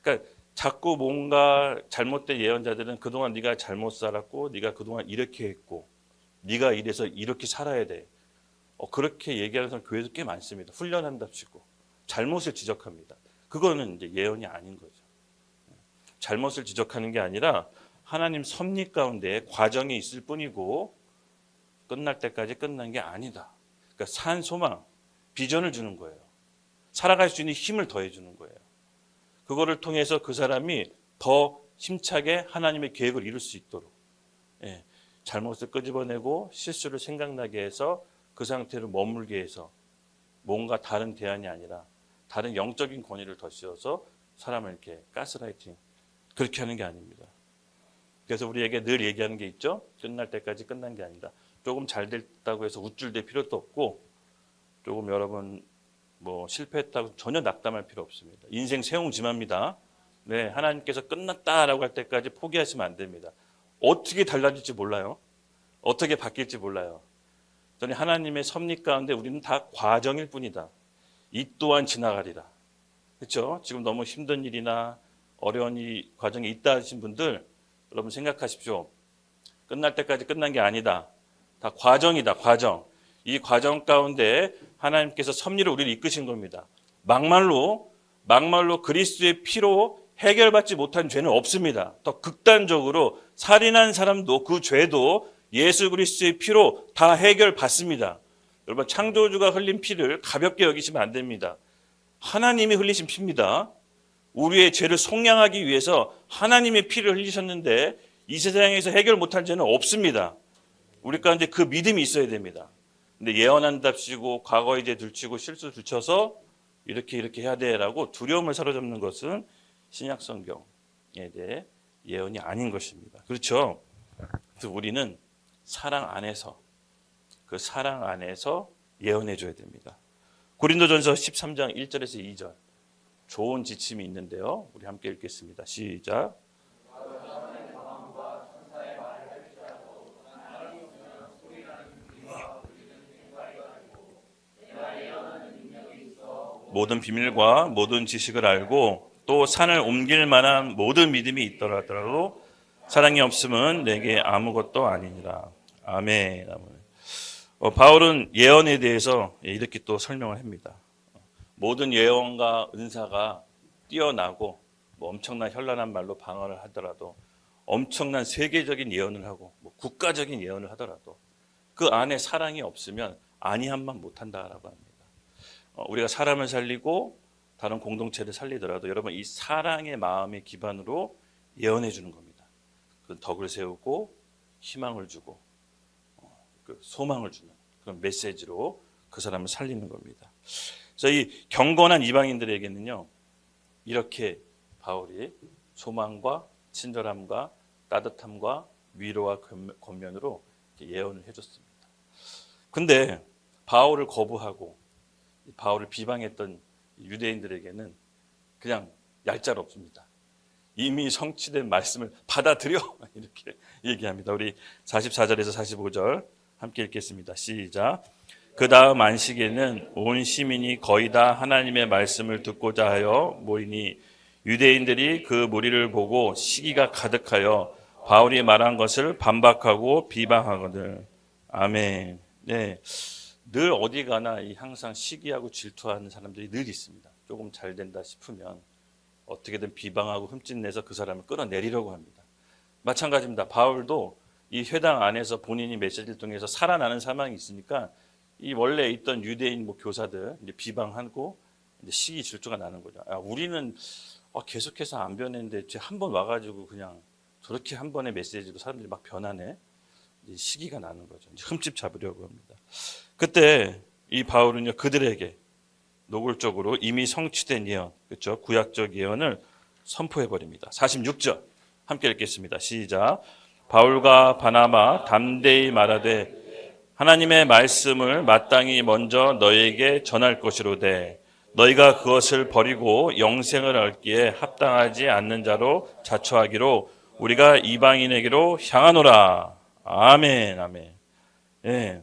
그러니까 자꾸 뭔가 잘못된 예언자들은 그동안 네가 잘못 살았고 네가 그동안 이렇게 했고 네가 이래서 이렇게 살아야 돼. 그렇게 얘기하는 사람 교회에서 꽤 많습니다. 훈련한답시고 잘못을 지적합니다. 그거는 이제 예언이 아닌 거죠. 잘못을 지적하는 게 아니라 하나님 섭리 가운데 과정이 있을 뿐이고 끝날 때까지 끝난 게 아니다. 그러니까 산 소망, 비전을 주는 거예요. 살아갈 수 있는 힘을 더해 주는 거예요. 그거를 통해서 그 사람이 더 힘차게 하나님의 계획을 이룰 수 있도록 잘못을 끄집어내고 실수를 생각나게 해서 그 상태로 머물게 해서 뭔가 다른 대안이 아니라 다른 영적인 권위를 더 씌워서 사람을 이렇게 가스라이팅 그렇게 하는 게 아닙니다. 그래서 우리에게 늘 얘기하는 게 있죠. 끝날 때까지 끝난 게 아니다. 조금 잘 됐다고 해서 우쭐댈 필요도 없고 조금 여러분 뭐 실패했다고 전혀 낙담할 필요 없습니다. 인생 세옹지마입니다. 네, 하나님께서 끝났다라고 할 때까지 포기하시면 안 됩니다. 어떻게 달라질지 몰라요. 어떻게 바뀔지 몰라요. 저는 하나님의 섭리 가운데 우리는 다 과정일 뿐이다. 이 또한 지나가리라. 그렇죠? 지금 너무 힘든 일이나 어려운 이 과정이 있다 하신 분들, 여러분 생각하십시오. 끝날 때까지 끝난 게 아니다. 다 과정이다, 과정. 이 과정 가운데 하나님께서 섭리로 우리를 이끄신 겁니다. 막말로 그리스도의 피로 해결받지 못한 죄는 없습니다. 더 극단적으로 살인한 사람도 그 죄도 예수 그리스도의 피로 다 해결받습니다. 여러분 창조주가 흘린 피를 가볍게 여기시면 안 됩니다. 하나님이 흘리신 피입니다. 우리의 죄를 속량하기 위해서 하나님의 피를 흘리셨는데 이 세상에서 해결 못한 죄는 없습니다. 우리 가운데 그 믿음이 있어야 됩니다. 근데 예언한답시고 과거의 죄 들추고 실수 들춰서 이렇게 해야 돼라고 두려움을 사로잡는 것은 신약 성경에 대해 예언이 아닌 것입니다. 그렇죠? 그래서 우리는 사랑 안에서 그 사랑 안에서 예언해 줘야 됩니다. 고린도전서 13장 1절에서 2절 좋은 지침이 있는데요. 우리 함께 읽겠습니다. 시작. 모든 비밀과 모든 지식을 알고 또 산을 옮길 만한 모든 믿음이 있더라도 사랑이 없으면 내게 아무것도 아니니라. 아멘. 바울은 예언에 대해서 이렇게 또 설명을 합니다. 모든 예언과 은사가 뛰어나고 엄청난 현란한 말로 방언을 하더라도 엄청난 세계적인 예언을 하고 국가적인 예언을 하더라도 그 안에 사랑이 없으면 아니함만 못한다라고 합니다. 우리가 사람을 살리고 다른 공동체를 살리더라도 여러분 이 사랑의 마음의 기반으로 예언해 주는 겁니다. 그 덕을 세우고 희망을 주고 그 소망을 주는 그런 메시지로 그 사람을 살리는 겁니다. 그래서 이 경건한 이방인들에게는요 이렇게 바울이 소망과 친절함과 따뜻함과 위로와 권면으로 예언을 해줬습니다. 근데 바울을 거부하고 바울을 비방했던 유대인들에게는 그냥 얄짤없습니다. 이미 성취된 말씀을 받아들여 이렇게 얘기합니다. 우리 44절에서 45절 함께 읽겠습니다. 시작. 그 다음 안식에는 온 시민이 거의 다 하나님의 말씀을 듣고자 하여 모이니 유대인들이 그 무리를 보고 시기가 가득하여 바울이 말한 것을 반박하고 비방하거든. 아멘. 네. 늘 어디 가나 항상 시기하고 질투하는 사람들이 늘 있습니다. 조금 잘 된다 싶으면 어떻게든 비방하고 흠집내서 그 사람을 끌어내리려고 합니다. 마찬가지입니다. 바울도 이 회당 안에서 본인이 메시지를 통해서 살아나는 사망이 있으니까 이 원래 있던 유대인 교사들 이제 비방하고 이제 시기 질투가 나는 거죠. 우리는 계속해서 안 변했는데 한 번 와가지고 그냥 저렇게 한 번의 메시지로 사람들이 막 변하네. 시기가 나는 거죠. 흠집 잡으려고 합니다. 그때 이 바울은요 그들에게 노골적으로 이미 성취된 예언, 그렇죠? 구약적 예언을 선포해 버립니다. 46절 함께 읽겠습니다. 시작. 바울과 바나바 담대히 말하되 하나님의 말씀을 마땅히 먼저 너희에게 전할 것이로되 너희가 그것을 버리고 영생을 얻기에 합당하지 않는 자로 자처하기로 우리가 이방인에게로 향하노라. 아멘, 아멘. 예.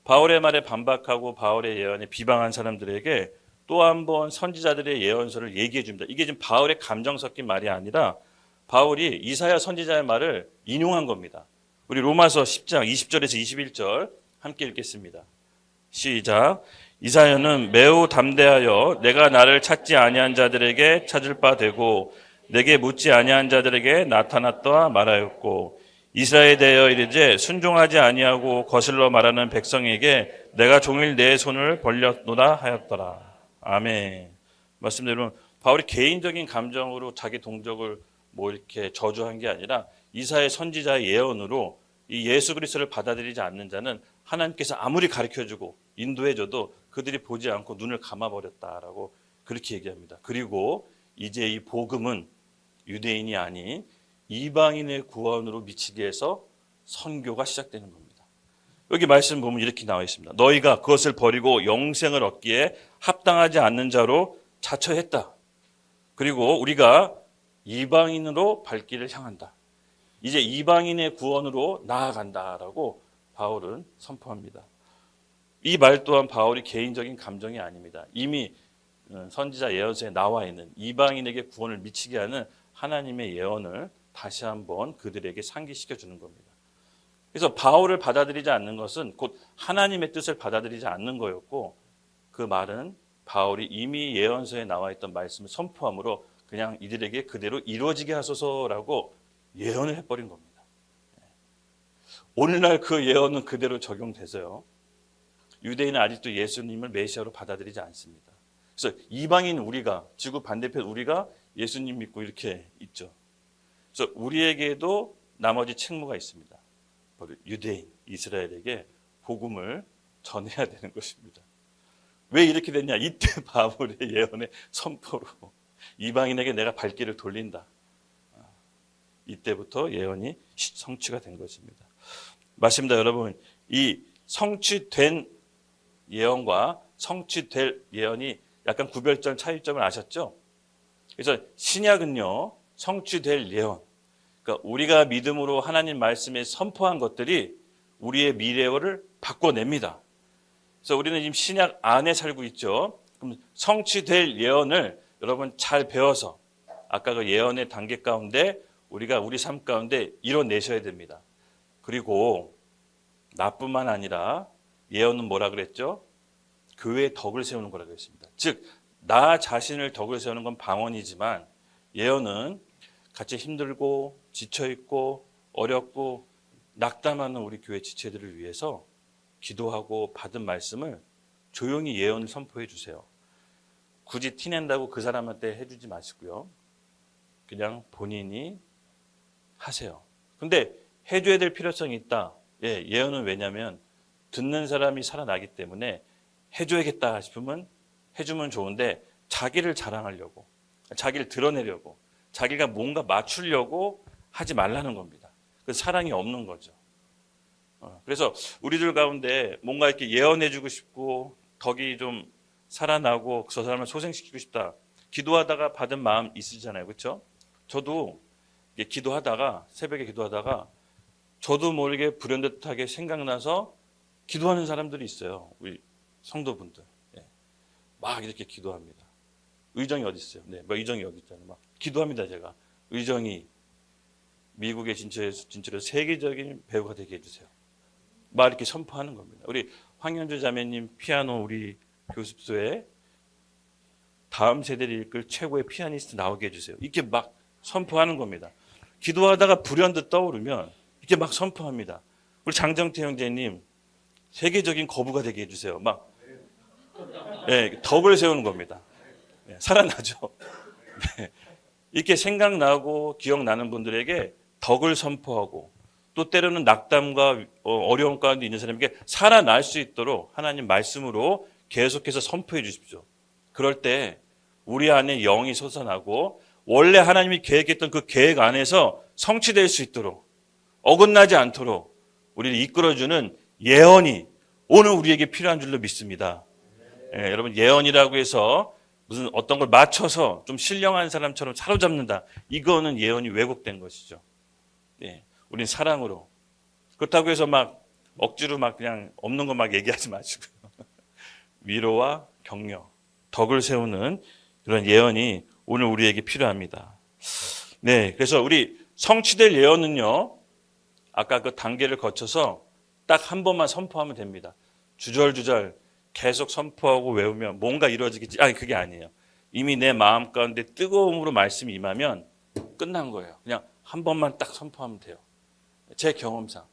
바울의 말에 반박하고 바울의 예언에 비방한 사람들에게 또 한 번 선지자들의 예언서를 얘기해 줍니다. 이게 지금 바울의 감정 섞인 말이 아니라 바울이 이사야 선지자의 말을 인용한 겁니다. 우리 로마서 10장 20절에서 21절 함께 읽겠습니다. 시작. 이사야는 매우 담대하여 내가 나를 찾지 아니한 자들에게 찾을 바 되고 내게 묻지 아니한 자들에게 나타났다 말하였고 이스라엘에 대하여 이르되 순종하지 아니하고 거슬러 말하는 백성에게 내가 종일 내 손을 벌렸노라 하였더라. 아멘. 말씀대로 바울이 개인적인 감정으로 자기 동족을 이렇게 저주한 게 아니라 이사야 선지자의 예언으로 이 예수 그리스도를 받아들이지 않는 자는 하나님께서 아무리 가르쳐주고 인도해줘도 그들이 보지 않고 눈을 감아버렸다라고 그렇게 얘기합니다. 그리고 이제 이 복음은 유대인이 아닌 이방인의 구원으로 미치게 해서 선교가 시작되는 겁니다. 여기 말씀 보면 이렇게 나와 있습니다. 너희가 그것을 버리고 영생을 얻기에 합당하지 않는 자로 자처했다. 그리고 우리가 이방인으로 발길을 향한다. 이제 이방인의 구원으로 나아간다라고 바울은 선포합니다. 이 말 또한 바울이 개인적인 감정이 아닙니다. 이미 선지자 예언서에 나와 있는 이방인에게 구원을 미치게 하는 하나님의 예언을 다시 한번 그들에게 상기시켜 주는 겁니다. 그래서 바울을 받아들이지 않는 것은 곧 하나님의 뜻을 받아들이지 않는 거였고, 그 말은 바울이 이미 예언서에 나와 있던 말씀을 선포함으로 그냥 이들에게 그대로 이루어지게 하소서라고 예언을 해버린 겁니다. 오늘날 그 예언은 그대로 적용돼서요, 유대인은 아직도 예수님을 메시아로 받아들이지 않습니다. 그래서 이방인 우리가, 지구 반대편 우리가 예수님 믿고 이렇게 있죠. 그래서 우리에게도 나머지 책무가 있습니다. 유대인, 이스라엘에게 복음을 전해야 되는 것입니다. 왜 이렇게 됐냐? 이때 바울의 예언의 선포로 이방인에게 내가 발길을 돌린다. 이때부터 예언이 성취가 된 것입니다. 맞습니다, 여러분. 이 성취된 예언과 성취될 예언이 약간 구별점, 차이점을 아셨죠? 그래서 신약은요, 성취될 예언, 그러니까 우리가 믿음으로 하나님 말씀에 선포한 것들이 우리의 미래를 바꿔냅니다. 그래서 우리는 지금 신약 안에 살고 있죠. 그럼 성취될 예언을 여러분 잘 배워서 아까 그 예언의 단계 가운데 우리가 우리 삶 가운데 이뤄내셔야 됩니다. 그리고 나뿐만 아니라 예언은 뭐라 그랬죠? 교회의 덕을 세우는 거라고 했습니다. 즉, 나 자신을 덕을 세우는 건 방언이지만 예언은 같이 힘들고 지쳐있고 어렵고 낙담하는 우리 교회 지체들을 위해서 기도하고 받은 말씀을 조용히 예언을 선포해 주세요. 굳이 티낸다고 그 사람한테 해주지 마시고요. 그냥 본인이 하세요. 근데 해줘야 될 필요성이 있다. 예언은 왜냐하면 듣는 사람이 살아나기 때문에 해줘야겠다 싶으면 해주면 좋은데 자기를 자랑하려고, 자기를 드러내려고, 자기가 뭔가 맞추려고 하지 말라는 겁니다. 그래서 사랑이 없는 거죠. 그래서 우리들 가운데 뭔가 이렇게 예언해주고 싶고 덕이 좀 살아나고 저 사람을 소생시키고 싶다. 기도하다가 받은 마음 있으잖아요. 그렇죠? 저도 기도하다가 새벽에 기도하다가 저도 모르게 불현듯하게 생각나서 기도하는 사람들이 있어요. 우리 성도분들. 막 이렇게 기도합니다. 의정이 어디 있어요? 네, 뭐 의정이 어디 있잖아요. 막 기도합니다. 제가 의정이 미국에 진출해서 세계적인 배우가 되게 해주세요. 막 이렇게 선포하는 겁니다. 우리 황현주 자매님 피아노 우리 교습소에 다음 세대를 이끌 최고의 피아니스트 나오게 해주세요. 이렇게 막 선포하는 겁니다. 기도하다가 불현듯 떠오르면 이렇게 막 선포합니다. 우리 장정태 형제님 세계적인 거부가 되게 해주세요. 막 덕을 세우는 겁니다. 살아나죠. 이렇게 생각나고 기억나는 분들에게 덕을 선포하고 또 때로는 낙담과 어려움 가운데 있는 사람에게 살아날 수 있도록 하나님 말씀으로 계속해서 선포해 주십시오. 그럴 때 우리 안에 영이 솟아나고 원래 하나님이 계획했던 그 계획 안에서 성취될 수 있도록 어긋나지 않도록 우리를 이끌어주는 예언이 오늘 우리에게 필요한 줄로 믿습니다. 여러분 예언이라고 해서 무슨 어떤 걸 맞춰서 좀 신령한 사람처럼 사로잡는다. 이거는 예언이 왜곡된 것이죠. 우린 사랑으로. 그렇다고 해서 막 억지로 막 그냥 없는 거 막 얘기하지 마시고요. 위로와 격려, 덕을 세우는 그런 예언이 오늘 우리에게 필요합니다. 그래서 우리 성취될 예언은요. 아까 그 단계를 거쳐서 딱 한 번만 선포하면 됩니다. 주절주절 계속 선포하고 외우면 뭔가 이루어지겠지. 그게 아니에요. 이미 내 마음 가운데 뜨거움으로 말씀이 임하면 끝난 거예요. 그냥 한 번만 딱 선포하면 돼요. 제 경험상.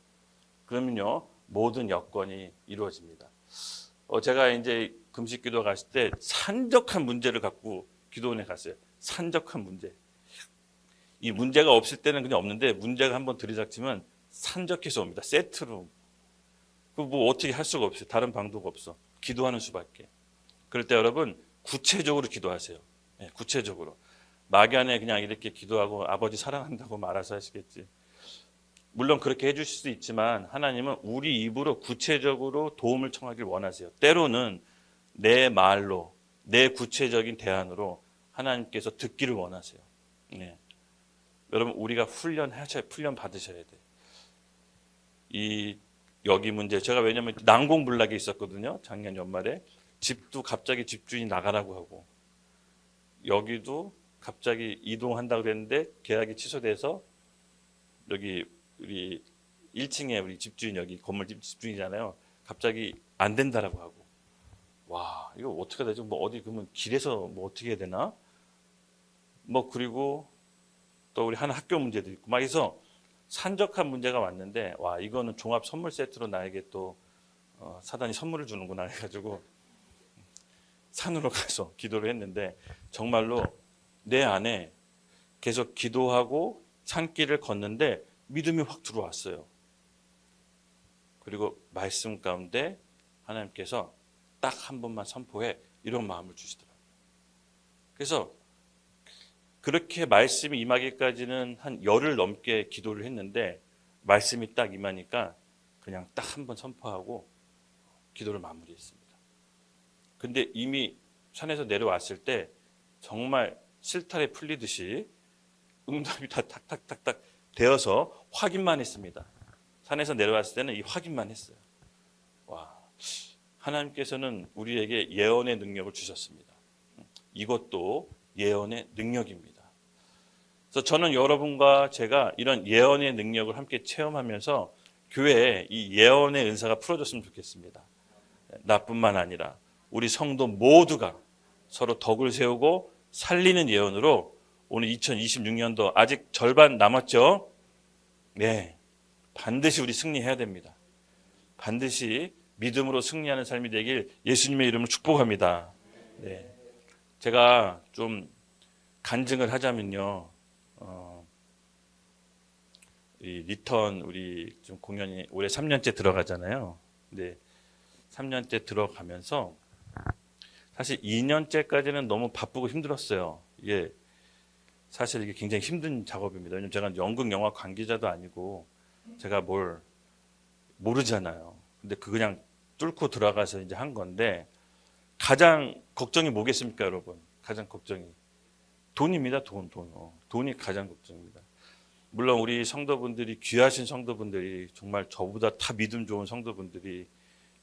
그러면요, 모든 여건이 이루어집니다. 제가 이제 금식 기도 갔을 때 산적한 문제를 갖고 기도원에 갔어요. 산적한 문제. 이 문제가 없을 때는 그냥 없는데 문제가 한번 들이닥치면 산적해서 옵니다. 세트로. 뭐 어떻게 할 수가 없어요. 다른 방도가 없어. 기도하는 수밖에. 그럴 때 여러분 구체적으로 기도하세요. 구체적으로. 막연히 그냥 이렇게 기도하고 아버지 사랑한다고 말아서 하시겠지. 물론 그렇게 해주실 수 있지만 하나님은 우리 입으로 구체적으로 도움을 청하길 원하세요. 때로는 내 말로 내 구체적인 대안으로 하나님께서 듣기를 원하세요. 여러분 우리가 훈련 받으셔야 돼. 이 여기 문제 제가 왜냐면 난공불락이 있었거든요. 작년 연말에 집도 갑자기 집주인이 나가라고 하고 여기도 갑자기 이동한다고 그랬는데 계약이 취소돼서 여기 우리 1층에 우리 집주인 여기 건물 집주인이잖아요. 갑자기 안 된다라고 하고 와 이거 어떻게 되죠? 뭐 어디 그러면 길에서 뭐 어떻게 해야 되나? 뭐 그리고 또 우리 하나 학교 문제도 있고 막 해서 산적한 문제가 왔는데 와 이거는 종합 선물 세트로 나에게 또 사단이 선물을 주는구나 해가지고 산으로 가서 기도를 했는데 정말로 내 안에 계속 기도하고 산길을 걷는데 믿음이 확 들어왔어요. 그리고 말씀 가운데 하나님께서 딱 한 번만 선포해 이런 마음을 주시더라고요. 그래서 그렇게 말씀이 임하기까지는 한 열흘 넘게 기도를 했는데 말씀이 딱 임하니까 그냥 딱 한 번 선포하고 기도를 마무리했습니다. 근데 이미 산에서 내려왔을 때 정말 실타래 풀리듯이 응답이 다 탁탁탁탁 되어서 확인만 했습니다. 산에서 내려왔을 때는 이 확인만 했어요. 와, 하나님께서는 우리에게 예언의 능력을 주셨습니다. 이것도 예언의 능력입니다. 그래서 저는 여러분과 제가 이런 예언의 능력을 함께 체험하면서 교회에 이 예언의 은사가 풀어졌으면 좋겠습니다. 나뿐만 아니라 우리 성도 모두가 서로 덕을 세우고 살리는 예언으로 오늘 2026년도 아직 절반 남았죠? 네, 반드시 우리 승리해야 됩니다. 반드시 믿음으로 승리하는 삶이 되길 예수님의 이름으로 축복합니다. 네, 제가 좀 간증을 하자면요. 이 리턴 우리 좀 공연이 올해 3년째 들어가잖아요. 근데 3년째 들어가면서 사실 2년째까지는 너무 바쁘고 힘들었어요. 이게 사실 이게 굉장히 힘든 작업입니다. 왜냐면 제가 연극 영화 관계자도 아니고 제가 뭘 모르잖아요. 근데 그냥 뚫고 들어가서 이제 한 건데 가장 걱정이 뭐겠습니까, 여러분? 가장 걱정이 돈입니다. 돈이 가장 걱정입니다. 물론 우리 성도분들이 귀하신 성도분들이 정말 저보다 다 믿음 좋은 성도분들이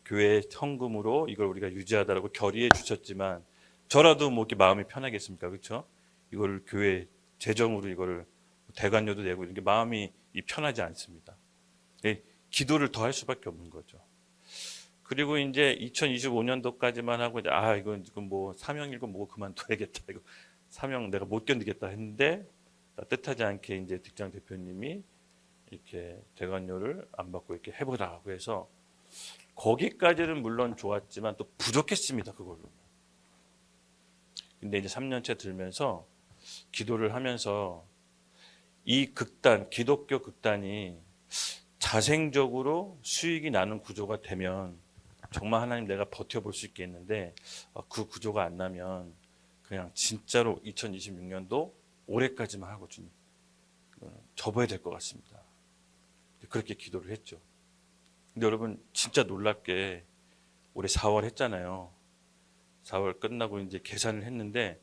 교회 헌금으로 이걸 우리가 유지하다라고 결의해 주셨지만 저라도 뭐 이렇게 마음이 편하겠습니까? 그렇죠? 이거를 교회 재정으로 이거를 대관료도 내고 이런 게 마음이 편하지 않습니다. 기도를 더 할 수밖에 없는 거죠. 그리고 이제 2025년도까지만 하고 이제 이건 뭐 사명일고 뭐 그만둬야겠다. 이거 사명 내가 못 견디겠다 했는데 뜻하지 않게 이제 득장 대표님이 이렇게 대관료를 안 받고 이렇게 해보라고 해서 거기까지는 물론 좋았지만 또 부족했습니다. 그걸로. 근데 이제 3년째 들면서 기도를 하면서 이 극단, 기독교 극단이 자생적으로 수익이 나는 구조가 되면 정말 하나님 내가 버텨볼 수 있겠는데 그 구조가 안 나면 그냥 진짜로 2026년도 올해까지만 하고 주님 접어야 될 것 같습니다. 그렇게 기도를 했죠. 근데 여러분 진짜 놀랍게 올해 4월 했잖아요. 4월 끝나고 이제 계산을 했는데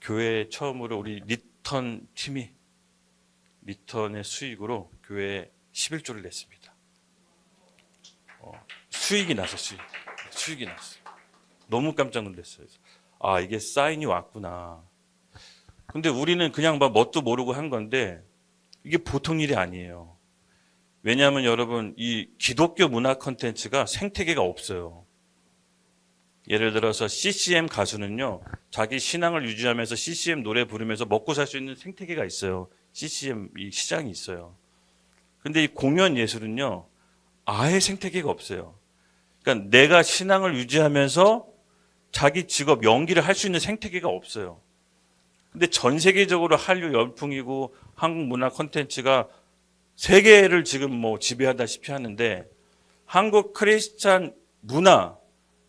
교회 처음으로 우리 리턴 팀이 리턴의 수익으로 교회에 11조를 냈습니다. 수익이 났어요. 수익이 났어요. 너무 깜짝 놀랐어요. 이게 사인이 왔구나. 근데 우리는 그냥 막 뭣도 모르고 한 건데 이게 보통 일이 아니에요. 왜냐하면 여러분 이 기독교 문화 콘텐츠가 생태계가 없어요. 예를 들어서 CCM 가수는요 자기 신앙을 유지하면서 CCM 노래 부르면서 먹고 살 수 있는 생태계가 있어요. CCM 이 시장이 있어요. 근데 이 공연 예술은요 아예 생태계가 없어요. 그러니까 내가 신앙을 유지하면서 자기 직업 연기를 할 수 있는 생태계가 없어요. 근데 전 세계적으로 한류 열풍이고 한국 문화 콘텐츠가 세계를 지금 뭐 지배하다시피 하는데 한국 크리스찬 문화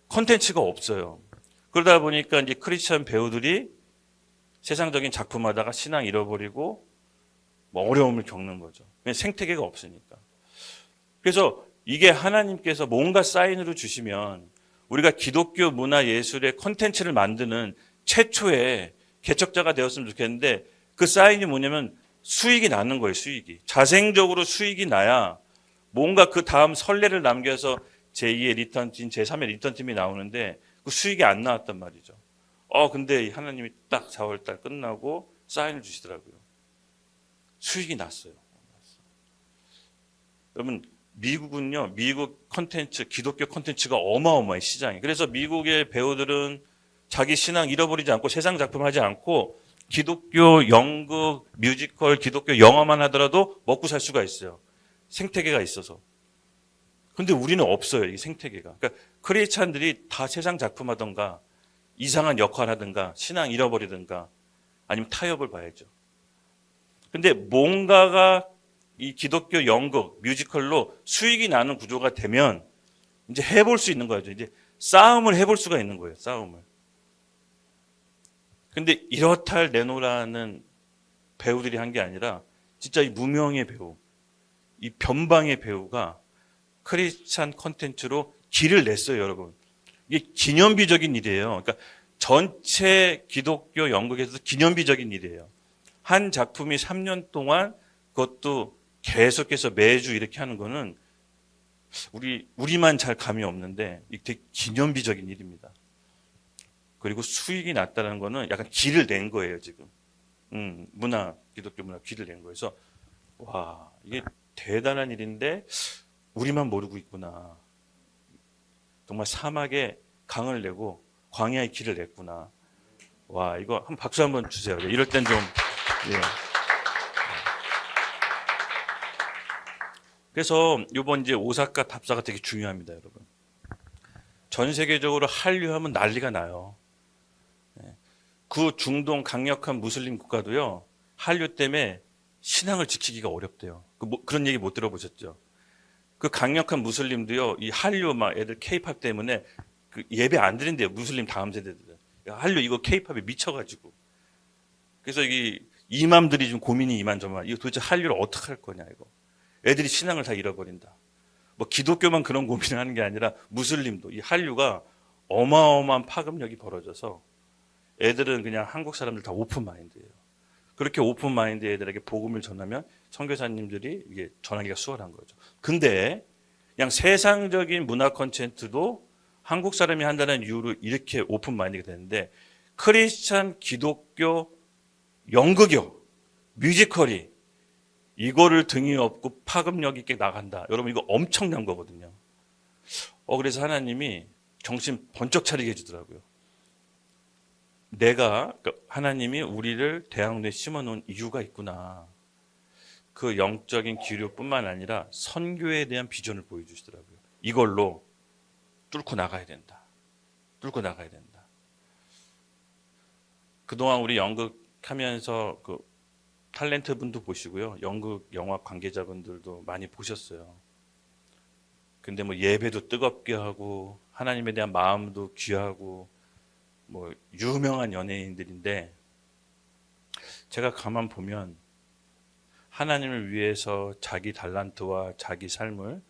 콘텐츠가 없어요. 그러다 보니까 이제 크리스찬 배우들이 세상적인 작품하다가 신앙 잃어버리고 뭐 어려움을 겪는 거죠. 생태계가 없으니까. 그래서 이게 하나님께서 뭔가 사인으로 주시면 우리가 기독교 문화 예술의 콘텐츠를 만드는 최초의 개척자가 되었으면 좋겠는데 그 사인이 뭐냐면 수익이 나는 거예요. 수익이. 자생적으로 수익이 나야 뭔가 그 다음 선례를 남겨서 제2의 리턴팀, 제3의 리턴팀이 나오는데 그 수익이 안 나왔단 말이죠. 근데 하나님이 딱 4월달 끝나고 사인을 주시더라고요. 수익이 났어요. 여러분, 미국은요, 미국 콘텐츠, 기독교 콘텐츠가 어마어마해, 시장이. 그래서 미국의 배우들은 자기 신앙 잃어버리지 않고 세상 작품 하지 않고 기독교 연극, 뮤지컬, 기독교 영화만 하더라도 먹고 살 수가 있어요. 생태계가 있어서. 근데 우리는 없어요, 이 생태계가. 그러니까 크리스찬들이 다 세상 작품 하던가 이상한 역할 하든가 신앙 잃어버리든가 아니면 타협을 봐야죠. 근데 뭔가가 이 기독교 연극, 뮤지컬로 수익이 나는 구조가 되면 이제 해볼 수 있는 거죠. 이제 싸움을 해볼 수가 있는 거예요. 싸움을. 근데 이렇다 할 내노라는 배우들이 한 게 아니라 진짜 이 무명의 배우, 이 변방의 배우가 크리스찬 콘텐츠로 길을 냈어요, 여러분. 이게 기념비적인 일이에요. 그러니까 전체 기독교 연극에서도 기념비적인 일이에요. 한 작품이 3년 동안 그것도 계속해서 매주 이렇게 하는 거는 우리만 잘 감이 없는데 이게 되게 기념비적인 일입니다. 그리고 수익이 났다는 거는 약간 길을 낸 거예요, 지금. 기독교 문화 길을 낸 거예요. 그래서 와, 이게 대단한 일인데 우리만 모르고 있구나. 정말 사막에 강을 내고 광야의 길을 냈구나. 와, 이거 한 박수 한번 주세요. 이럴 땐 좀. 예. 그래서 이번 이제 오사카 답사가 되게 중요합니다, 여러분. 전 세계적으로 한류하면 난리가 나요. 그 중동 강력한 무슬림 국가도요, 한류 때문에 신앙을 지키기가 어렵대요. 그런 얘기 못 들어보셨죠? 그 강력한 무슬림도요, 이 한류 막 애들 케이팝 때문에 그 예배 안 드린대요. 무슬림 다음 세대들은. 한류 이거 케이팝에 미쳐가지고. 그래서 이 이맘들이 좀 고민이 이만저만. 이거 도대체 한류를 어떻게 할 거냐, 이거. 애들이 신앙을 다 잃어버린다. 뭐 기독교만 그런 고민을 하는 게 아니라 무슬림도 이 한류가 어마어마한 파급력이 벌어져서 애들은 그냥 한국 사람들 다 오픈 마인드예요. 그렇게 오픈 마인드 애들에게 복음을 전하면 선교사님들이 이게 전하기가 수월한 거죠. 근데 그냥 세상적인 문화 콘텐츠도 한국 사람이 한다는 이유로 이렇게 오픈 마인드가 되는데 크리스찬 기독교 연극이요, 뮤지컬이 이거를 등에 업고 파급력 있게 나간다. 여러분 이거 엄청난 거거든요. 그래서 하나님이 정신 번쩍 차리게 해주더라고요. 하나님이 우리를 대학로에 심어놓은 이유가 있구나. 그 영적인 기류뿐만 아니라 선교에 대한 비전을 보여주시더라고요. 이걸로 뚫고 나가야 된다. 뚫고 나가야 된다. 그동안 우리 연극하면서 그 탤런트 분도 보시고요. 연극 영화 관계자분들도 많이 보셨어요. 근데 뭐 예배도 뜨겁게 하고 하나님에 대한 마음도 귀하고 뭐 유명한 연예인들인데 제가 가만 보면 하나님을 위해서 자기 달란트와 자기 삶을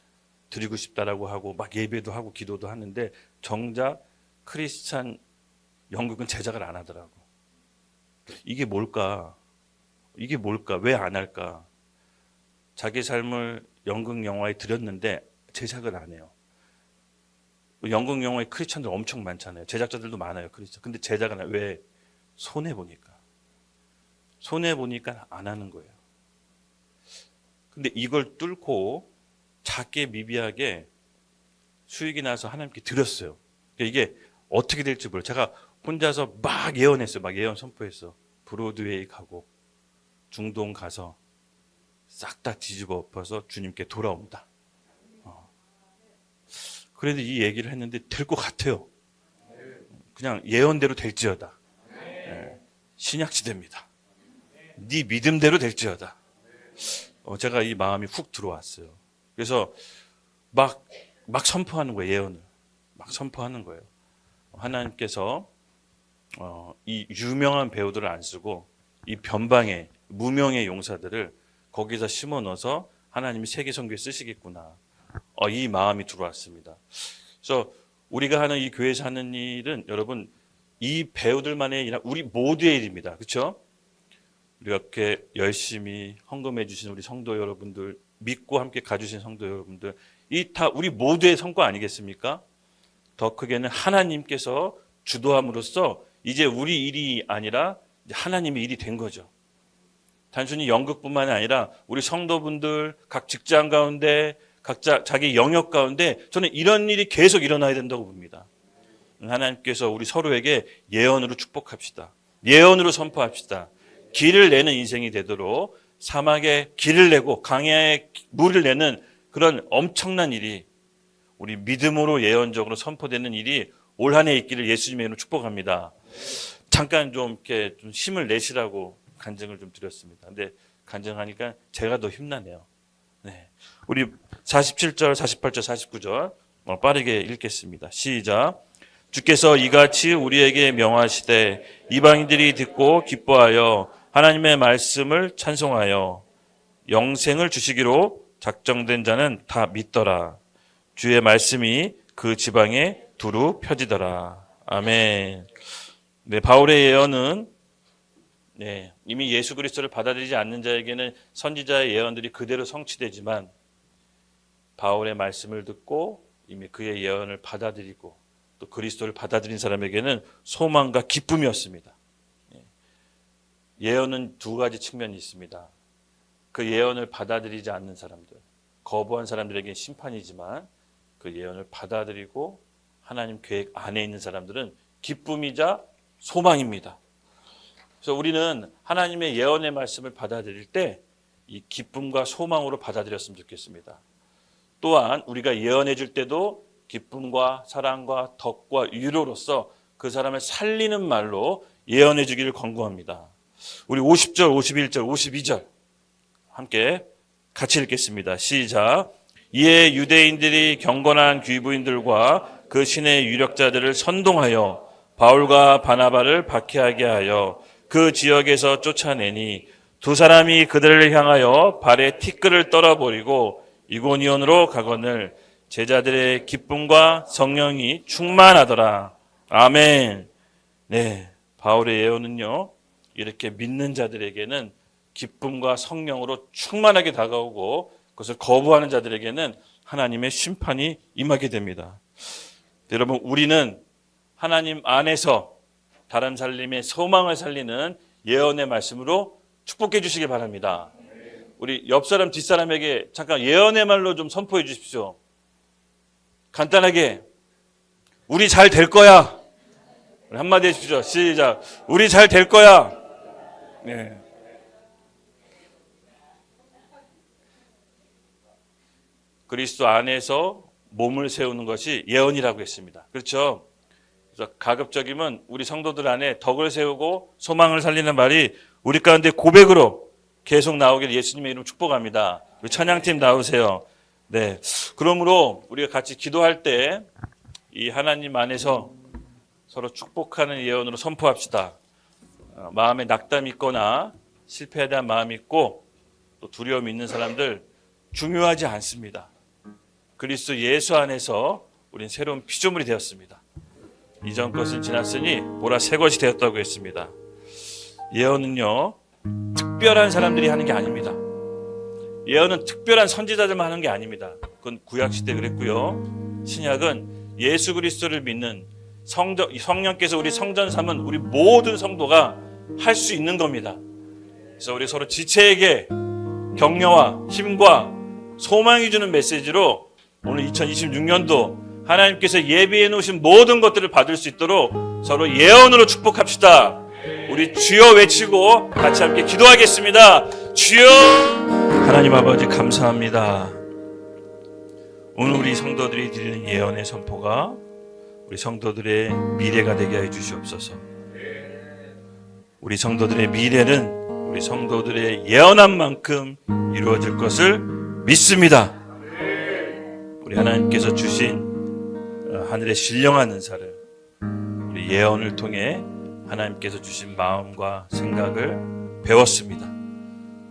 드리고 싶다라고 하고 막 예배도 하고 기도도 하는데 정작 크리스찬 연극은 제작을 안 하더라고. 이게 뭘까? 이게 뭘까? 왜 안 할까? 자기 삶을 연극 영화에 들였는데 제작을 안 해요. 연극 영화에 크리스찬들 엄청 많잖아요. 제작자들도 많아요, 크리스찬. 근데 제작은 안 해요. 왜? 손해 보니까 안 하는 거예요. 근데 이걸 뚫고 작게 미비하게 수익이 나서 하나님께 드렸어요. 이게 어떻게 될지 몰라요. 제가 혼자서 막 예언했어요. 막 예언 선포했어. 브로드웨이 가고 중동 가서 싹 다 뒤집어 엎어서 주님께 돌아온다. 그래도 이 얘기를 했는데 될 것 같아요. 그냥 예언대로 될지어다. 신약시대입니다. 네 믿음대로 될지어다. 제가 이 마음이 훅 들어왔어요. 그래서 막 선포하는 거예요. 예언을 막 선포하는 거예요. 하나님께서 이 유명한 배우들을 안 쓰고 이 변방의 무명의 용사들을 거기서 심어 넣어서 하나님이 세계 선교에 쓰시겠구나. 이 마음이 들어왔습니다. 그래서 우리가 하는 이 교회에서 하는 일은 여러분 이 배우들만의 일이 우리 모두의 일입니다. 그렇죠? 이렇게 열심히 헌금해 주신 우리 성도 여러분들, 믿고 함께 가주신 성도 여러분들, 이 다 우리 모두의 성과 아니겠습니까? 더 크게는 하나님께서 주도함으로써 이제 우리 일이 아니라 하나님의 일이 된 거죠. 단순히 연극뿐만이 아니라 우리 성도분들 각 직장 가운데 각자 자기 영역 가운데 저는 이런 일이 계속 일어나야 된다고 봅니다. 하나님께서 우리 서로에게 예언으로 축복합시다. 예언으로 선포합시다. 길을 내는 인생이 되도록 사막에 길을 내고 강야에 물을 내는 그런 엄청난 일이 우리 믿음으로 예언적으로 선포되는 일이 올 한 해 있기를 예수님의 이름으로 축복합니다. 잠깐 좀 이렇게 좀 힘을 내시라고 간증을 좀 드렸습니다. 근데 간증하니까 제가 더 힘나네요. 네. 우리 47절, 48절, 49절 빠르게 읽겠습니다. 시작. 주께서 이같이 우리에게 명하시되 이방인들이 듣고 기뻐하여 하나님의 말씀을 찬송하여 영생을 주시기로 작정된 자는 다 믿더라. 주의 말씀이 그 지방에 두루 펴지더라. 아멘. 네, 바울의 예언은 이미 예수 그리스도를 받아들이지 않는 자에게는 선지자의 예언들이 그대로 성취되지만 바울의 말씀을 듣고 이미 그의 예언을 받아들이고 또 그리스도를 받아들인 사람에게는 소망과 기쁨이었습니다. 예언은 두 가지 측면이 있습니다. 그 예언을 받아들이지 않는 사람들, 거부한 사람들에게 심판이지만 그 예언을 받아들이고 하나님 계획 안에 있는 사람들은 기쁨이자 소망입니다. 그래서 우리는 하나님의 예언의 말씀을 받아들일 때 이 기쁨과 소망으로 받아들였으면 좋겠습니다. 또한 우리가 예언해 줄 때도 기쁨과 사랑과 덕과 위로로서 그 사람을 살리는 말로 예언해 주기를 권고합니다. 우리 50절, 51절, 52절 함께 같이 읽겠습니다. 시작. 이에 유대인들이 경건한 귀부인들과 그 신의 유력자들을 선동하여 바울과 바나바를 박해하게 하여 그 지역에서 쫓아내니 두 사람이 그들을 향하여 발에 티끌을 떨어버리고 이고니온으로 가거늘 제자들의 기쁨과 성령이 충만하더라. 아멘. 네, 바울의 예언은요, 이렇게 믿는 자들에게는 기쁨과 성령으로 충만하게 다가오고 그것을 거부하는 자들에게는 하나님의 심판이 임하게 됩니다. 여러분, 우리는 하나님 안에서 다른 살림의 소망을 살리는 예언의 말씀으로 축복해 주시기 바랍니다. 우리 옆 사람 뒷사람에게 잠깐 예언의 말로 좀 선포해 주십시오. 간단하게 우리 잘 될 거야. 한마디 해주십시오. 시작. 우리 잘 될 거야. 네. 그리스도 안에서 몸을 세우는 것이 예언이라고 했습니다. 그렇죠? 그래서 가급적이면 우리 성도들 안에 덕을 세우고 소망을 살리는 말이 우리 가운데 고백으로 계속 나오기를 예수님의 이름 축복합니다. 우리 찬양팀 나오세요. 네. 그러므로 우리가 같이 기도할 때 이 하나님 안에서 서로 축복하는 예언으로 선포합시다. 마음에 낙담이 있거나 실패에 대한 마음이 있고 또 두려움이 있는 사람들 중요하지 않습니다. 그리스도 예수 안에서 우린 새로운 피조물이 되었습니다. 이전 것은 지났으니 보라 새 것이 되었다고 했습니다. 예언은요, 특별한 사람들이 하는 게 아닙니다. 예언은 특별한 선지자들만 하는 게 아닙니다. 그건 구약시대 그랬고요. 신약은 예수 그리스도를 믿는 성령께서 우리 성전 삼은 우리 모든 성도가 할 수 있는 겁니다. 그래서 우리 서로 지체에게 격려와 힘과 소망이 주는 메시지로 오늘 2026년도 하나님께서 예비해 놓으신 모든 것들을 받을 수 있도록 서로 예언으로 축복합시다. 우리 주여 외치고 같이 함께 기도하겠습니다. 주여! 하나님 아버지 감사합니다. 오늘 우리 성도들이 드리는 예언의 선포가 우리 성도들의 미래가 되게 해 주시옵소서. 우리 성도들의 미래는 우리 성도들의 예언한 만큼 이루어질 것을 믿습니다. 우리 하나님께서 주신 하늘의 신령한 은사를 우리 예언을 통해 하나님께서 주신 마음과 생각을 배웠습니다.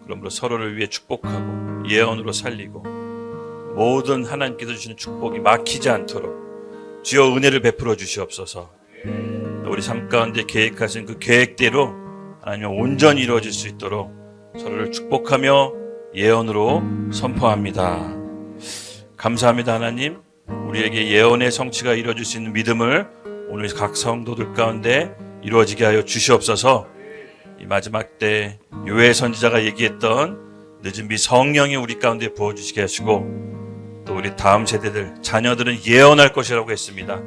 그러므로 서로를 위해 축복하고 예언으로 살리고 모든 하나님께서 주시는 축복이 막히지 않도록 주여 은혜를 베풀어 주시옵소서. 우리 삶 가운데 계획하신 그 계획대로 하나님 온전히 이루어질 수 있도록 서로를 축복하며 예언으로 선포합니다. 감사합니다. 하나님, 우리에게 예언의 성취가 이루어질 수 있는 믿음을 오늘 각 성도들 가운데 이루어지게 하여 주시옵소서. 이 마지막 때 요엘 선지자가 얘기했던 늦은 비 성령이 우리 가운데 부어주시게 하시고, 또 우리 다음 세대들 자녀들은 예언할 것이라고 했습니다.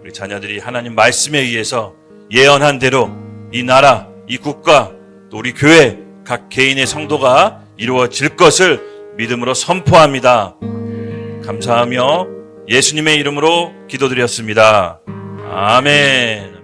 우리 자녀들이 하나님 말씀에 의해서 예언한 대로 이 나라, 이 국가, 또 우리 교회 각 개인의 성도가 이루어질 것을 믿음으로 선포합니다. 감사하며 예수님의 이름으로 기도드렸습니다. 아멘.